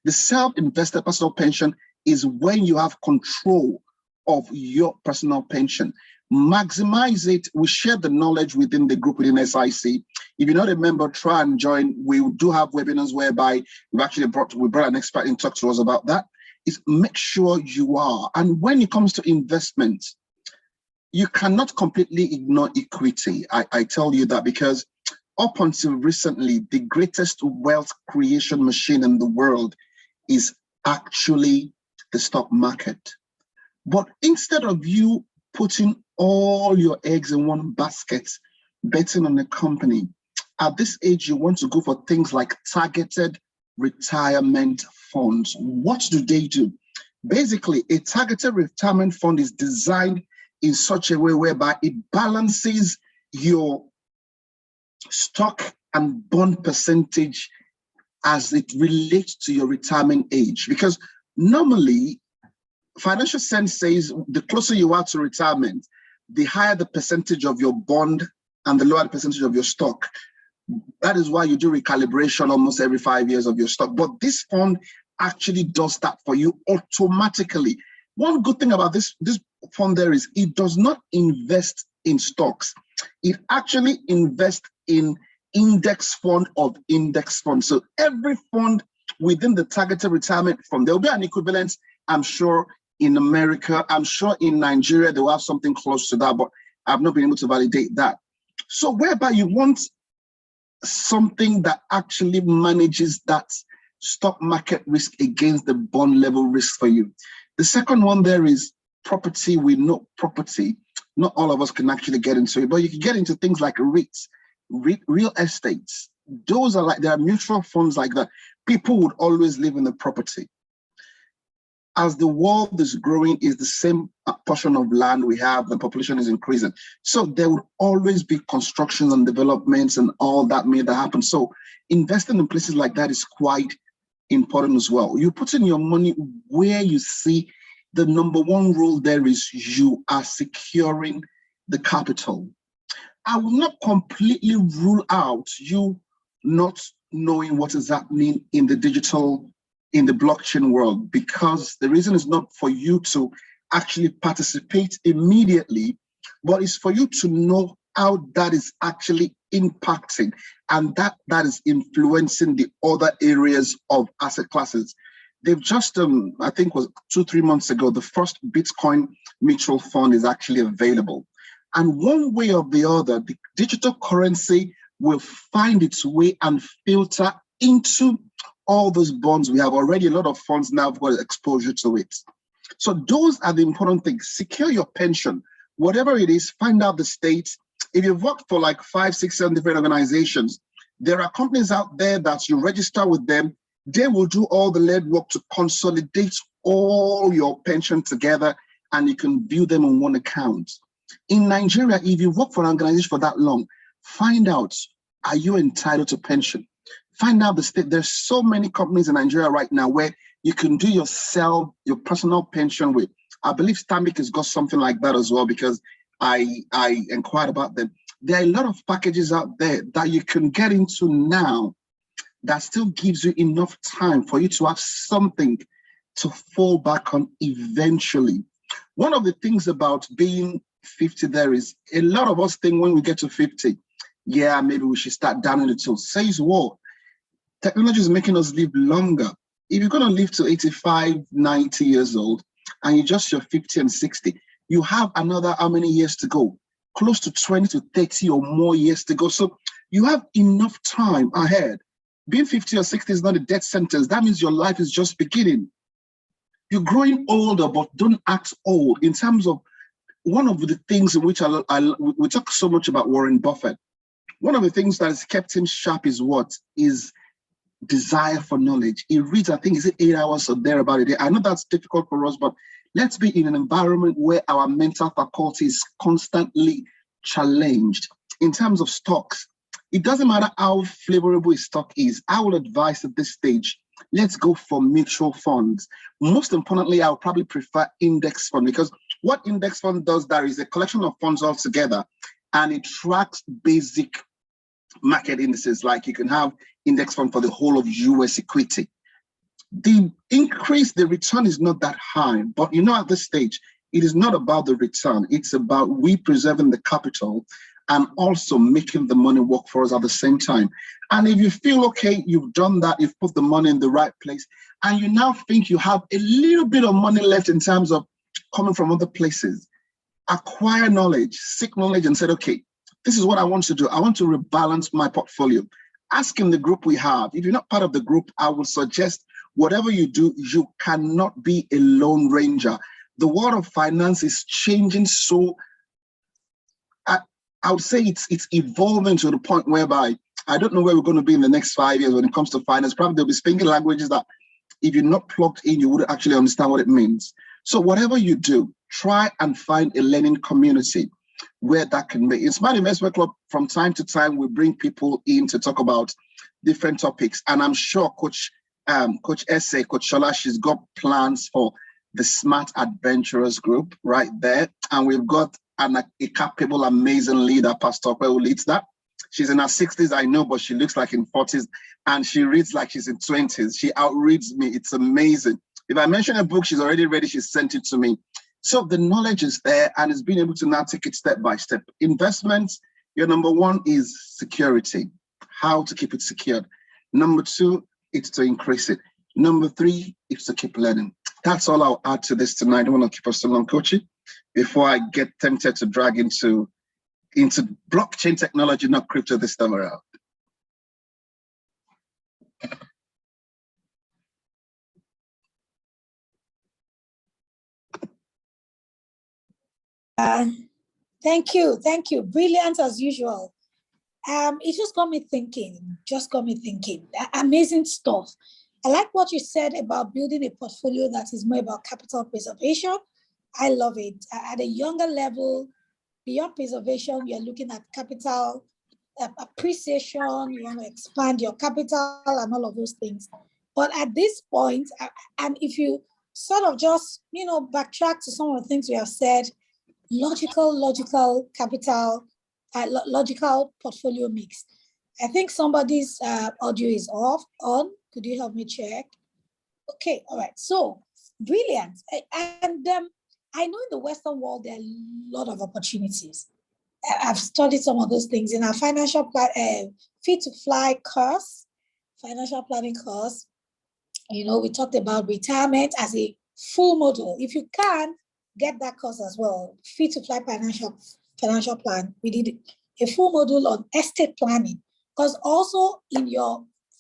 The self-invested personal pension is when you have control of your personal pension. Maximize it. We share the knowledge within the group within SIC. If you're not a member, try and join. We do have webinars whereby we brought an expert in to talk to us about that. Is make sure you are. And when it comes to investments, you cannot completely ignore equity. I tell you that because up until recently, the greatest wealth creation machine in the world is actually the stock market. But instead of you putting all your eggs in one basket, betting on a company, at this age, you want to go for things like targeted retirement funds. What do? Basically, a targeted retirement fund is designed in such a way whereby it balances your stock and bond percentage as it relates to your retirement age. Because normally, financial sense says the closer you are to retirement, the higher the percentage of your bond and the lower the percentage of your stock. That is why you do recalibration almost every 5 years of your stock. But this fund actually does that for you automatically. One good thing about this fund there is it does not invest in stocks. It actually invests in index fund of index fund. So every fund within the targeted retirement fund, there will be an equivalent, I'm sure, in America. I'm sure in Nigeria, they will have something close to that, but I've not been able to validate that. So whereby you want something that actually manages that stock market risk against the bond level risk for you. The second one there is property. We know property. Not all of us can actually get into it, but you can get into things like REITs, real estates. Those are like, there are mutual funds like that. People would always live in the property. As the world is growing, is the same portion of land we have, the population is increasing. So there will always be constructions and developments and all that may that happen. So investing in places like that is quite important as well. You put in your money where you see the number one rule there is you are securing the capital. I will not completely rule out you not knowing what is happening in the digital, in the blockchain world, because the reason is not for you to actually participate immediately, but it's for you to know how that is actually impacting and that is influencing the other areas of asset classes. They've just, I think was 2-3 months ago, the first Bitcoin mutual fund is actually available. And one way or the other, the digital currency will find its way and filter into all those bonds. We have already a lot of funds now have got exposure to it. So those are the important things. Secure your pension, whatever it is, find out the state. If you've worked for like 5, 6, 7 different organizations, there are companies out there that you register with them. They will do all the lead work to consolidate all your pension together and you can view them on one account. In Nigeria, if you work for an organization for that long, find out, are you entitled to pension? Find out the state. There's so many companies in Nigeria right now where you can do your personal pension with. I believe Stanbic has got something like that as well because I inquired about them. There are a lot of packages out there that you can get into now that still gives you enough time for you to have something to fall back on eventually. One of the things about being 50 there is a lot of us think when we get to 50, yeah, maybe we should start down in the tools. Says what? Technology is making us live longer. If you're going to live to 85, 90 years old, and you're just your 50 and 60, you have another how many years to go? Close to 20 to 30 or more years to go. So you have enough time ahead. Being 50 or 60 is not a death sentence. That means your life is just beginning. You're growing older, but don't act old. In terms of one of the things in which we talk so much about Warren Buffett. One of the things that has kept him sharp is what? Is desire for knowledge. He reads, I think, is it 8 hours or thereabout a day? I know that's difficult for us, but let's be in an environment where our mental faculty is constantly challenged. In terms of stocks, it doesn't matter how favorable a stock is. I would advise at this stage, let's go for mutual funds. Most importantly, I would probably prefer index fund because what index fund does there is a collection of funds all together and it tracks basic market indices. Like you can have index fund for the whole of US equity. The return is not that high, but at this stage, It is not about the return. It's about we preserving the capital and also making the money work for us at the same time. And if you feel okay, you've done that, you've put the money in the right place, and you now think you have a little bit of money left in terms of coming from other places, acquire knowledge, seek knowledge, and said, okay, this is what I want to do. I want to rebalance my portfolio. Ask in the group we have. If you're not part of the group, I would suggest whatever you do, you cannot be a lone ranger. The world of finance is changing so, I would say it's evolving to the point whereby I don't know where we're going to be in the next 5 years when it comes to finance. Probably there'll be speaking languages that if you're not plugged in, you wouldn't actually understand what it means. So whatever you do, try and find a learning community where that can be. In Smart Investment Club, from time to time, we bring people in to talk about different topics. And I'm sure Coach Esse, Coach Shola, she's got plans for the Smart Adventurers group right there. And we've got a capable, amazing leader, Pastor, who leads that. She's in her 60s, I know, but she looks like in 40s, and she reads like she's in 20s. She outreads me. It's amazing. If I mention a book, she's already ready. She sent it to me. So the knowledge is there, and it's being able to now take it step by step. Investments, your number one is security, how to keep it secured. Number two, it's to increase it. Number three, it's to keep learning. That's all I'll add to this tonight. I don't want to keep us so long, coaching, before I get tempted to drag into blockchain technology, not crypto this time around. Thank you. Brilliant as usual. It just got me thinking, Amazing stuff. I like what you said about building a portfolio that is more about capital preservation. I love it. At a younger level, beyond preservation, you're looking at capital appreciation, you want to expand your capital and all of those things. But at this point, and if you sort of just, backtrack to some of the things we have said, logical capital, logical portfolio mix. I think somebody's audio is on. Could you help me check? Okay, all right. So brilliant. And I know in the Western world, there are a lot of opportunities. I've studied some of those things in our financial Fit to Fly course, financial planning course. We talked about retirement as a full model. If you can, get that course as well. Fit to Fly financial plan. We did a full module on estate planning, because also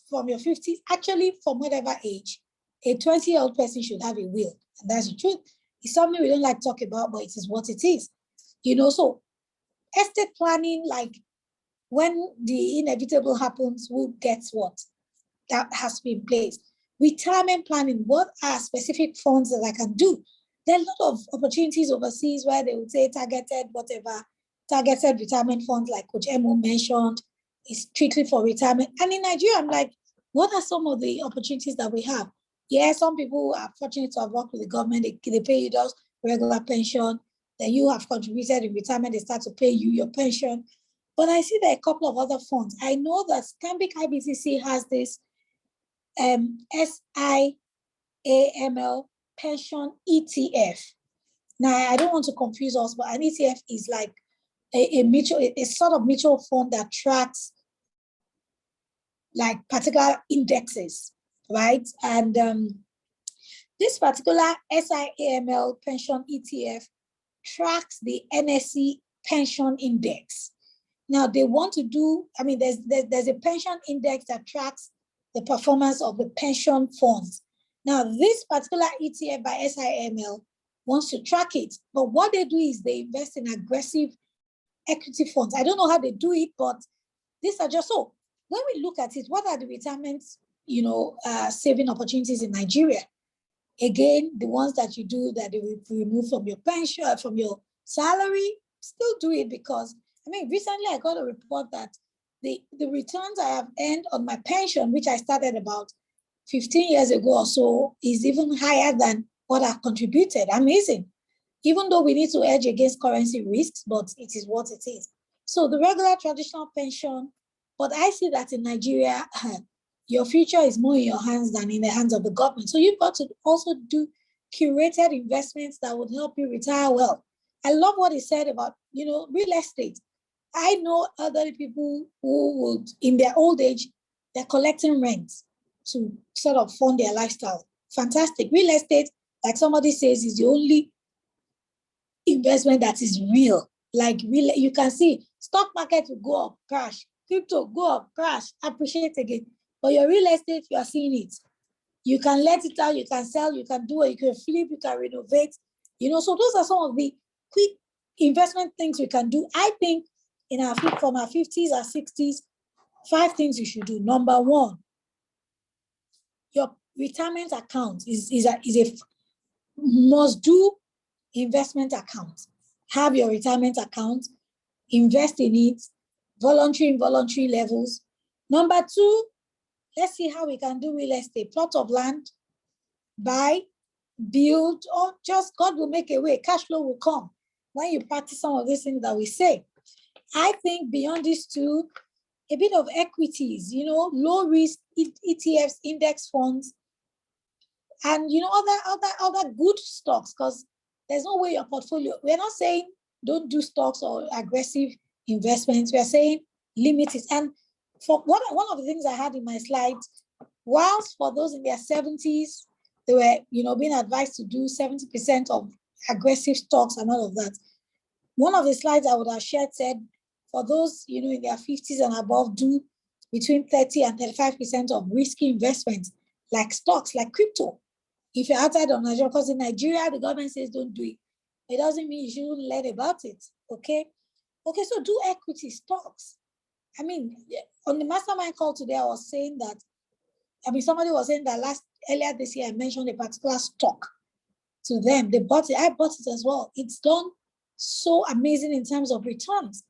from your 50s, actually from whatever age, a 20-year-old person should have a will, and that's the truth. It's something we don't like to talk about, but it is what it is. So estate planning, like when the inevitable happens, who gets what? That has to be in place. Retirement planning, what are specific funds that I can do? There are a lot of opportunities overseas where they would say targeted retirement funds, like Coach Emo mentioned, is strictly for retirement. And in Nigeria, I'm like, what are some of the opportunities that we have? Yeah, some people are fortunate to have worked with the government. They pay you those regular pension. Then you have contributed in retirement, they start to pay you your pension. But I see there are a couple of other funds. I know that Stanbic IBTC has this SIAML pension ETF. Now, I don't want to confuse us, but an ETF is like a sort of mutual fund that tracks like particular indexes, right? And this particular SIAML pension ETF tracks the NSE pension index. Now they want to do, there's a pension index that tracks the performance of the pension funds. Now this particular ETF by SIML wants to track it, but what they do is they invest in aggressive equity funds. I don't know how they do it, but these are just so. When we look at it, what are the retirement, saving opportunities in Nigeria? Again, the ones that you do that they will remove from your pension, from your salary, still do it, because recently I got a report that the returns I have earned on my pension, which I started about 15 years ago or so, is even higher than what I've contributed. Amazing. Even though we need to hedge against currency risks, but it is what it is. So the regular traditional pension, but I see that in Nigeria, your future is more in your hands than in the hands of the government. So you've got to also do curated investments that would help you retire well. I love what he said about, real estate. I know other people who would, in their old age, they're collecting rent to sort of fund their lifestyle. Fantastic. Real estate, like somebody says, is the only investment that is real. Like real, you can see stock market will go up, crash. Crypto go up, crash, appreciate again. But your real estate, you are seeing it. You can let it out, you can sell, you can do it, you can flip, you can renovate. So those are some of the quick investment things we can do. I think from our 50s or 60s, 5 things you should do. Number 1, your retirement account is a must-do investment account. Have your retirement account, invest in it, voluntary, involuntary levels. Number 2, let's see how we can do real estate. Plot of land, buy, build, or just God will make a way. Cash flow will come when you practice some of these things that we say. I think beyond these 2, a bit of equities, low risk ETFs, index funds, and other good stocks, because there's no way your portfolio. We're not saying don't do stocks or aggressive investments. We're saying limit it. And for one of the things I had in my slides, whilst for those in their 70s, they were being advised to do 70% of aggressive stocks and all of that. One of the slides I would have shared said, for those in their 50s and above, do between 30 and 35% of risky investments, like stocks, like crypto. If you're outside of Nigeria, because in Nigeria, the government says don't do it. It doesn't mean you shouldn't learn about it, okay? Okay, so do equity stocks. I mean, on the mastermind call today, I was saying that, somebody was saying that earlier this year, I mentioned a particular stock to them. They bought it. I bought it as well. It's done so amazing in terms of returns.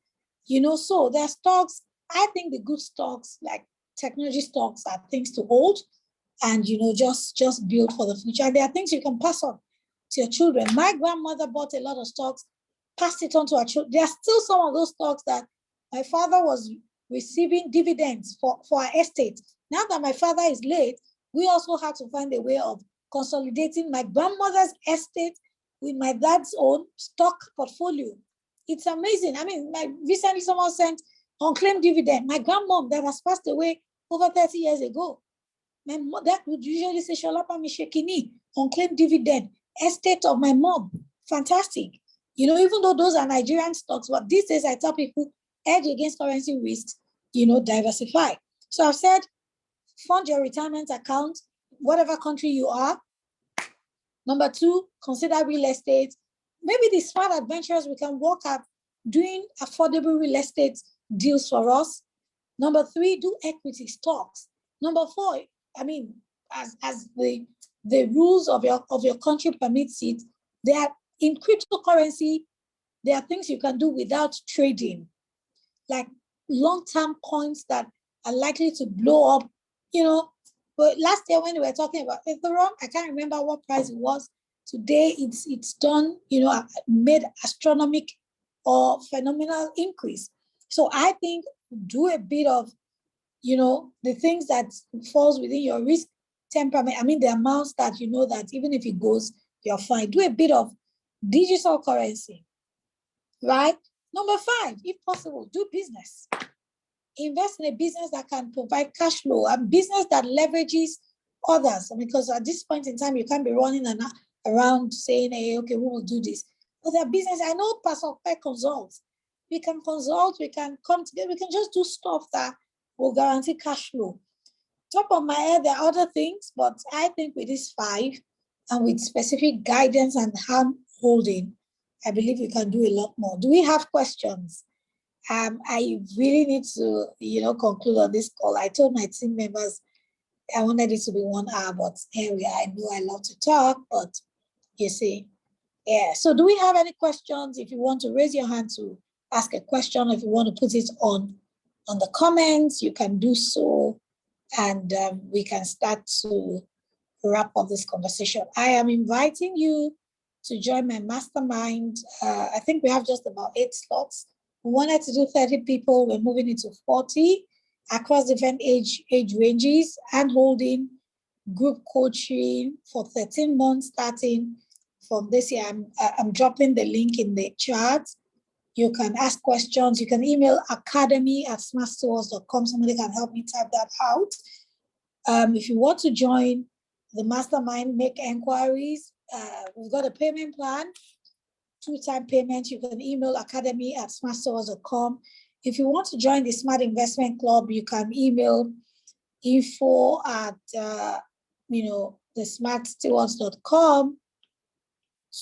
So there are stocks. I think the good stocks, like technology stocks, are things to hold and, just build for the future. And there are things you can pass on to your children. My grandmother bought a lot of stocks, passed it on to her children. There are still some of those stocks that my father was receiving dividends for our estate. Now that my father is late, we also had to find a way of consolidating my grandmother's estate with my dad's own stock portfolio. It's amazing. Recently someone sent unclaimed dividend. My grandmom that has passed away over 30 years ago, my dad would usually say, Sholapa Mishekini, unclaimed dividend, estate of my mom. Fantastic. Even though those are Nigerian stocks, but these days I tell people, hedge against currency risks, diversify. So I've said, fund your retirement account, whatever country you are. Number 2, consider real estate. Maybe the smart adventurers we can work at doing affordable real estate deals for us. Number 3, do equity stocks. Number 4, as the rules of your country permits it, there are, in cryptocurrency, there are things you can do without trading, like long-term coins that are likely to blow up. But last year when we were talking about Ethereum, I can't remember what price it was. Today it's done, made astronomical or phenomenal increase. So I think do a bit of, the things that falls within your risk temperament. The amounts that that even if it goes, you're fine. Do a bit of digital currency, right? Number 5, if possible, do business. Invest in a business that can provide cash flow, a business that leverages others. Because at this point in time, you can't be running around saying, hey, okay, we will do this. But their business, I know Pastor Peck consults. We can consult, we can come together, we can just do stuff that will guarantee cash flow. Top of my head, there are other things, but I think with these 5 and with specific guidance and hand holding, I believe we can do a lot more. Do we have questions? I really need to, conclude on this call. I told my team members I wanted it to be 1 hour, but here we are. I know I love to talk, but you see, yeah. So do we have any questions? If you want to raise your hand to ask a question, if you want to put it on the comments, you can do so, and we can start to wrap up this conversation. I am inviting you to join my mastermind. I think we have just about 8 slots. We wanted to do 30 people. We're moving into 40 across different age ranges and holding, group coaching for 13 months starting from this year. I'm dropping the link in the chat. You can ask questions. You can email academy@smartstewards.com. Somebody can help me type that out. If you want to join the mastermind, make inquiries. We've got a payment plan, 2-time payment. You can email academy@smartstewards.com. If you want to join the Smart Investment Club, you can email info@thesmartstewards.com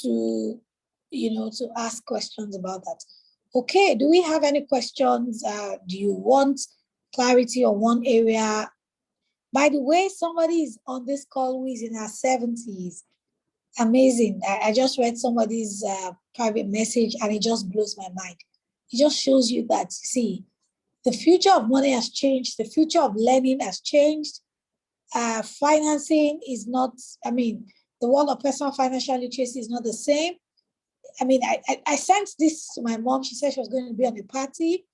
to ask questions about that. Okay, do we have any questions? Do you want clarity on one area? By the way, somebody is on this call who is in her 70s. Amazing. I just read somebody's private message and it just blows my mind. It just shows you that, see, the future of money has changed. The future of learning has changed. Financing is not, the world of personal financial literacy is not the same. I sent this to my mom. She said she was going to be on a party.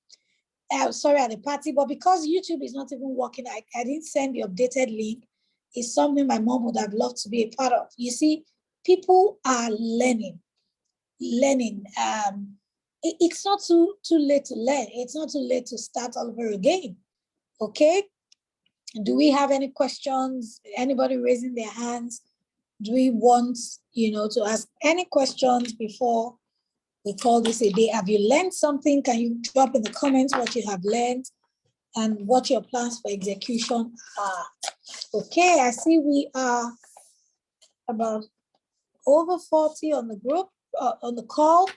At a party, but because YouTube is not even working, I didn't send the updated link. It's something my mom would have loved to be a part of. You see, people are learning. It's not too late to learn. It's not too late to start all over again. Okay. Do we have any questions? Anybody raising their hands? Do we want, to ask any questions before we call this a day? Have you learned something? Can you drop in the comments what you have learned and what your plans for execution are? Okay, I see we are about over 40 on the group, on the call.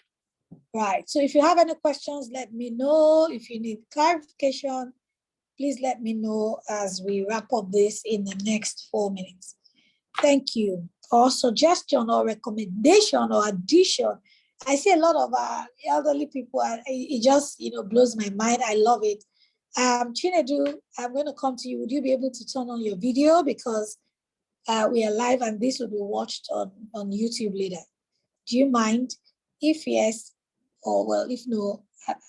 Right, so if you have any questions, let me know. If you need clarification, please let me know as we wrap up this in the next 4 minutes. Thank you. Or suggestion or recommendation or addition. I see a lot of elderly people, and it just blows my mind. I love it. Chinedu, I'm going to come to you. Would you be able to turn on your video, because we are live and this will be watched on YouTube later? Do you mind? If yes, or well, if no,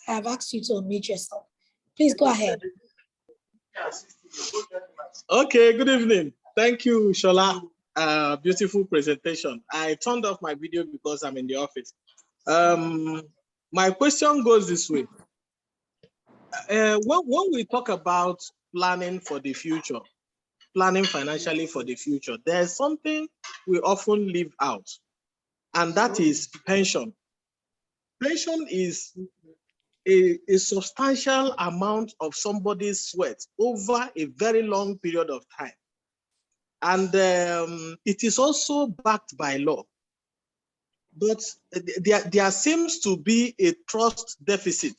I've asked you to unmute yourself. Please go ahead. Okay, good evening. Thank you, Shola. Beautiful presentation. I turned off my video because I'm in the office. My question goes this way. When we talk about planning for the future, planning financially for the future, there's something we often leave out, and that is pension. Pension is a substantial amount of somebody's sweat over a very long period of time. And it is also backed by law. But there seems to be a trust deficit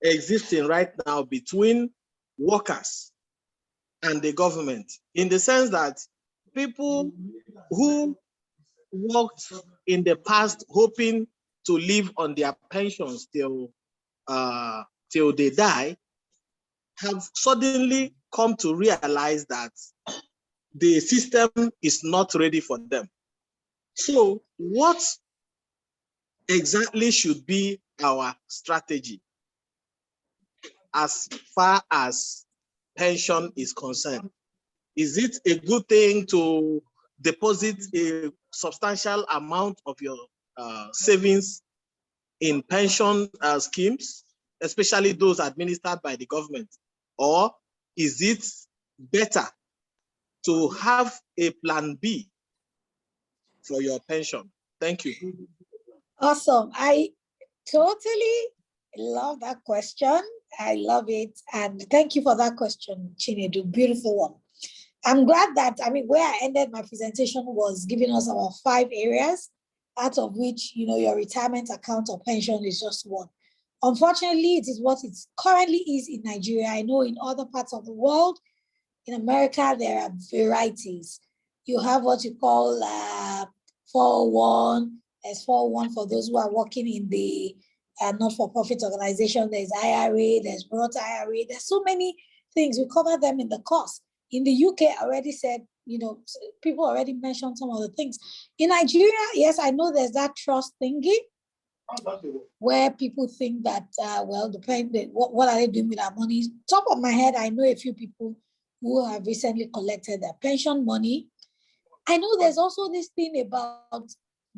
existing right now between workers and the government, in the sense that people who worked in the past hoping to live on their pensions till they die have suddenly come to realize that the system is not ready for them. So what exactly should be our strategy as far as pension is concerned? Is it a good thing to deposit a substantial amount of your savings in pension schemes, especially those administered by the government? Or is it better to have a plan B for your pension? Thank you. Awesome. I totally love that question. I love it. And thank you for that question, Chinedu. Beautiful one. I'm glad that, where I ended my presentation was giving us our 5 areas, out of which, your retirement account or pension is just one. Unfortunately, it is what it currently is in Nigeria. I know in other parts of the world, in America, there are varieties. You have what you call 401. There's 401 for those who are working in the not-for-profit organization. There's IRA, there's Roth IRA. There's so many things. We cover them in the course. In the UK, I already said, people already mentioned some of the things. In Nigeria, yes, I know there's that trust thingy where people think that, depending, what are they doing with our money? Top of my head, I know a few people who have recently collected their pension money I know there's also this thing about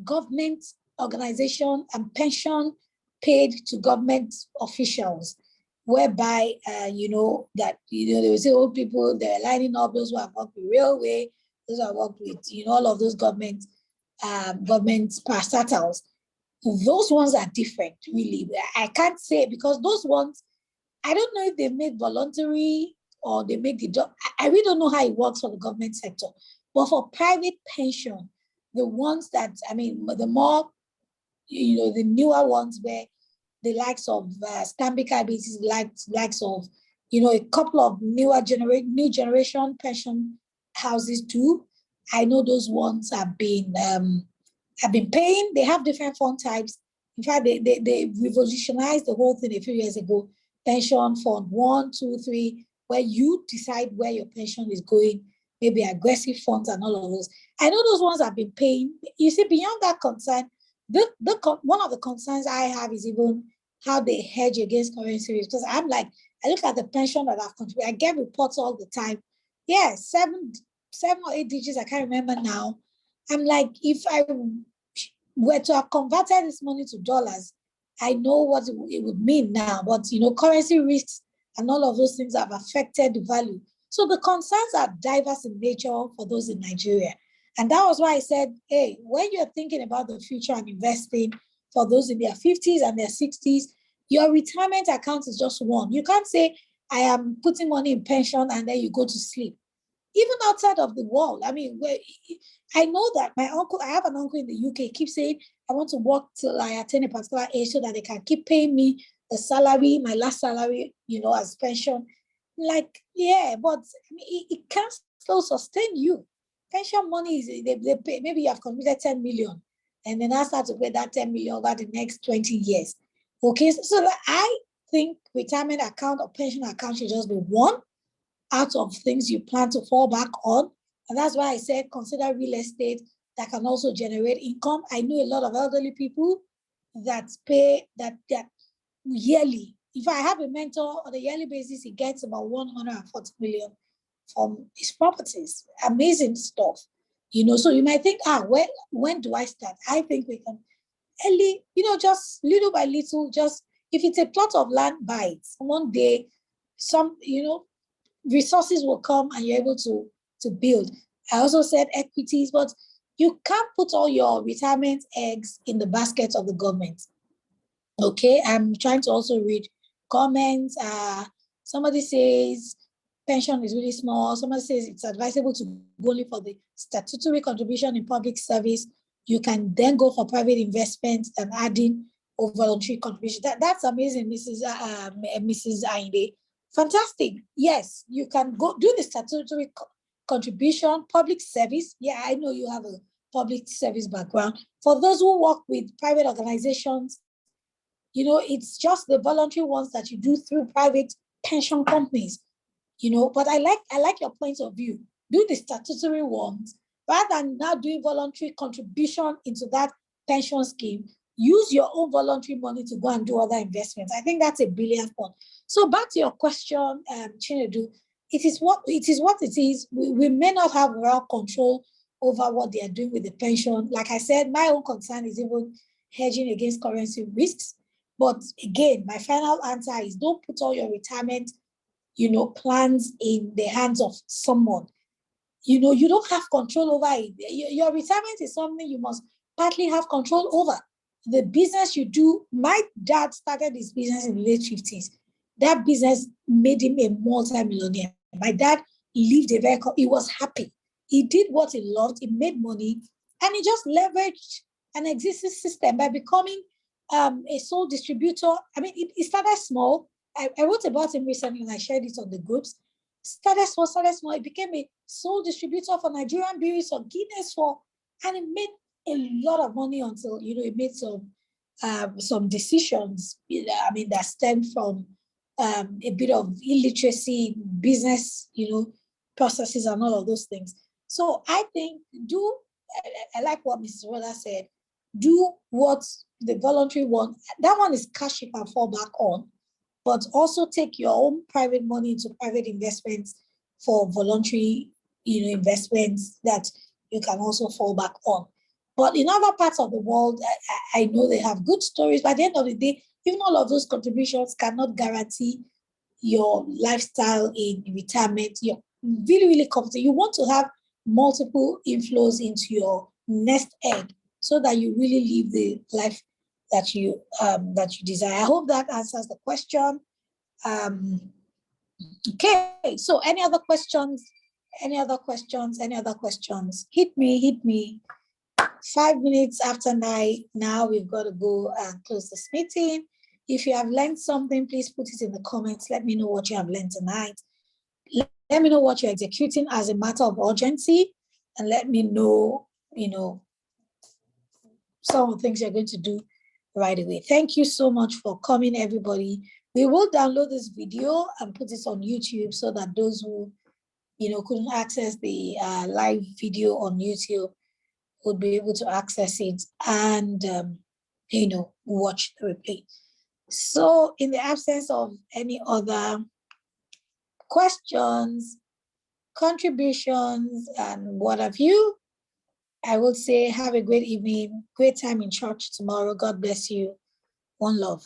government organization and pension paid to government officials, whereby, that, they will say old people, they're lining up those who have worked with railway, those who have worked with, all of those government parastatals. Those ones are different, really. I can't say, because those ones, I don't know if they make voluntary or they make the job. I really don't know how it works for the government sector. But for private pension, the ones that, the more, the newer ones, where the likes of Stanbic IBC, likes of, a couple of new generation pension houses too. I know those ones have been paying. They have different fund types. In fact, they revolutionized the whole thing a few years ago. Pension fund 1, 2, 3, where you decide where your pension is going, maybe aggressive funds and all of those. I know those ones have been paying. You see, beyond that concern, one of the concerns I have is even how they hedge against currency risk. Because I look at the pension that I've contributed. I get reports all the time. Yeah, seven or 8 digits, I can't remember now. I'm like, if I were to have converted this money to dollars, I know what it would mean now. But, currency risks and all of those things have affected the value. So the concerns are diverse in nature for those in Nigeria. And that was why I said, hey, when you're thinking about the future and investing for those in their 50s and their 60s, your retirement account is just one. You can't say, I am putting money in pension and then you go to sleep. Even outside of the world, I know that I have an uncle in the UK, keeps saying, I want to work till I attain a particular age so that they can keep paying me the salary, my last salary, as pension. Like, yeah, but it can't still sustain you. Pension money is, they pay, maybe you have contributed 10 million and then I start to pay that 10 million over the next 20 years. Okay, so I think retirement account or pension account should just be one out of things you plan to fall back on. And that's why I said consider real estate that can also generate income. I know a lot of elderly people that pay that yearly. If I have a mentor on a yearly basis, he gets about 140 million from his properties. Amazing stuff. So you might think, when do I start? I think we can early, just little by little, just if it's a plot of land, buy it. One day, some, resources will come and you're able to build. I also said equities, but you can't put all your retirement eggs in the basket of the government. Okay, I'm trying to also read comments. Somebody says pension is really small. Somebody says it's advisable to go only for the statutory contribution in public service. You can then go for private investments and adding or voluntary contribution. That's amazing, Mrs. Ainde. Fantastic. Yes, you can go do the statutory contribution, public service. Yeah, I know you have a public service background. For those who work with private organizations, it's just the voluntary ones that you do through private pension companies, but I like your point of view. Do the statutory ones rather than now doing voluntary contribution into that pension scheme. Use your own voluntary money to go and do other investments. I think that's a brilliant point. So back to your question, Chinedu, it is what it is. We may not have real control over what they are doing with the pension. Like I said, my own concern is even hedging against currency risks. But again, my final answer is don't put all your retirement, plans in the hands of someone. You don't have control over it. Your retirement is something you must partly have control over. The business you do, my dad started his business in the late 50s. That business made him a multi-millionaire. My dad lived he was happy. He did what he loved, he made money, and he just leveraged an existing system by becoming a sole distributor. It started small. I wrote about him recently and I shared it on the groups. Started small. It became a sole distributor for Nigerian breweries, for Guinness, and it made a lot of money until, it made some decisions, that stemmed from a bit of illiteracy, business, processes and all of those things. So I think I like what Mrs. Roda said, do what the voluntary one, that one is cash you can fall back on, but also take your own private money into private investments for voluntary, investments that you can also fall back on. But in other parts of the world, I know they have good stories. By the end of the day, even all of those contributions cannot guarantee your lifestyle in retirement. You're really, really comfortable. You want to have multiple inflows into your nest egg so that you really live the life that you desire. I hope that answers the question. Okay, so any other questions? Any other questions? Any other questions? Hit me. 5 minutes after 9, now we've got to go and close this meeting. If you have learned something, please put it in the comments. Let me know what you have learned tonight. Let me know what you're executing as a matter of urgency, and let me know, some of the things you're going to do right away. Thank you so much for coming, everybody. We will download this video and put it on YouTube so that those who, couldn't access the live video on YouTube would be able to access it and, watch the replay. So in the absence of any other questions, contributions, and what have you, I would say have a great evening, great time in church tomorrow. God bless you. One love.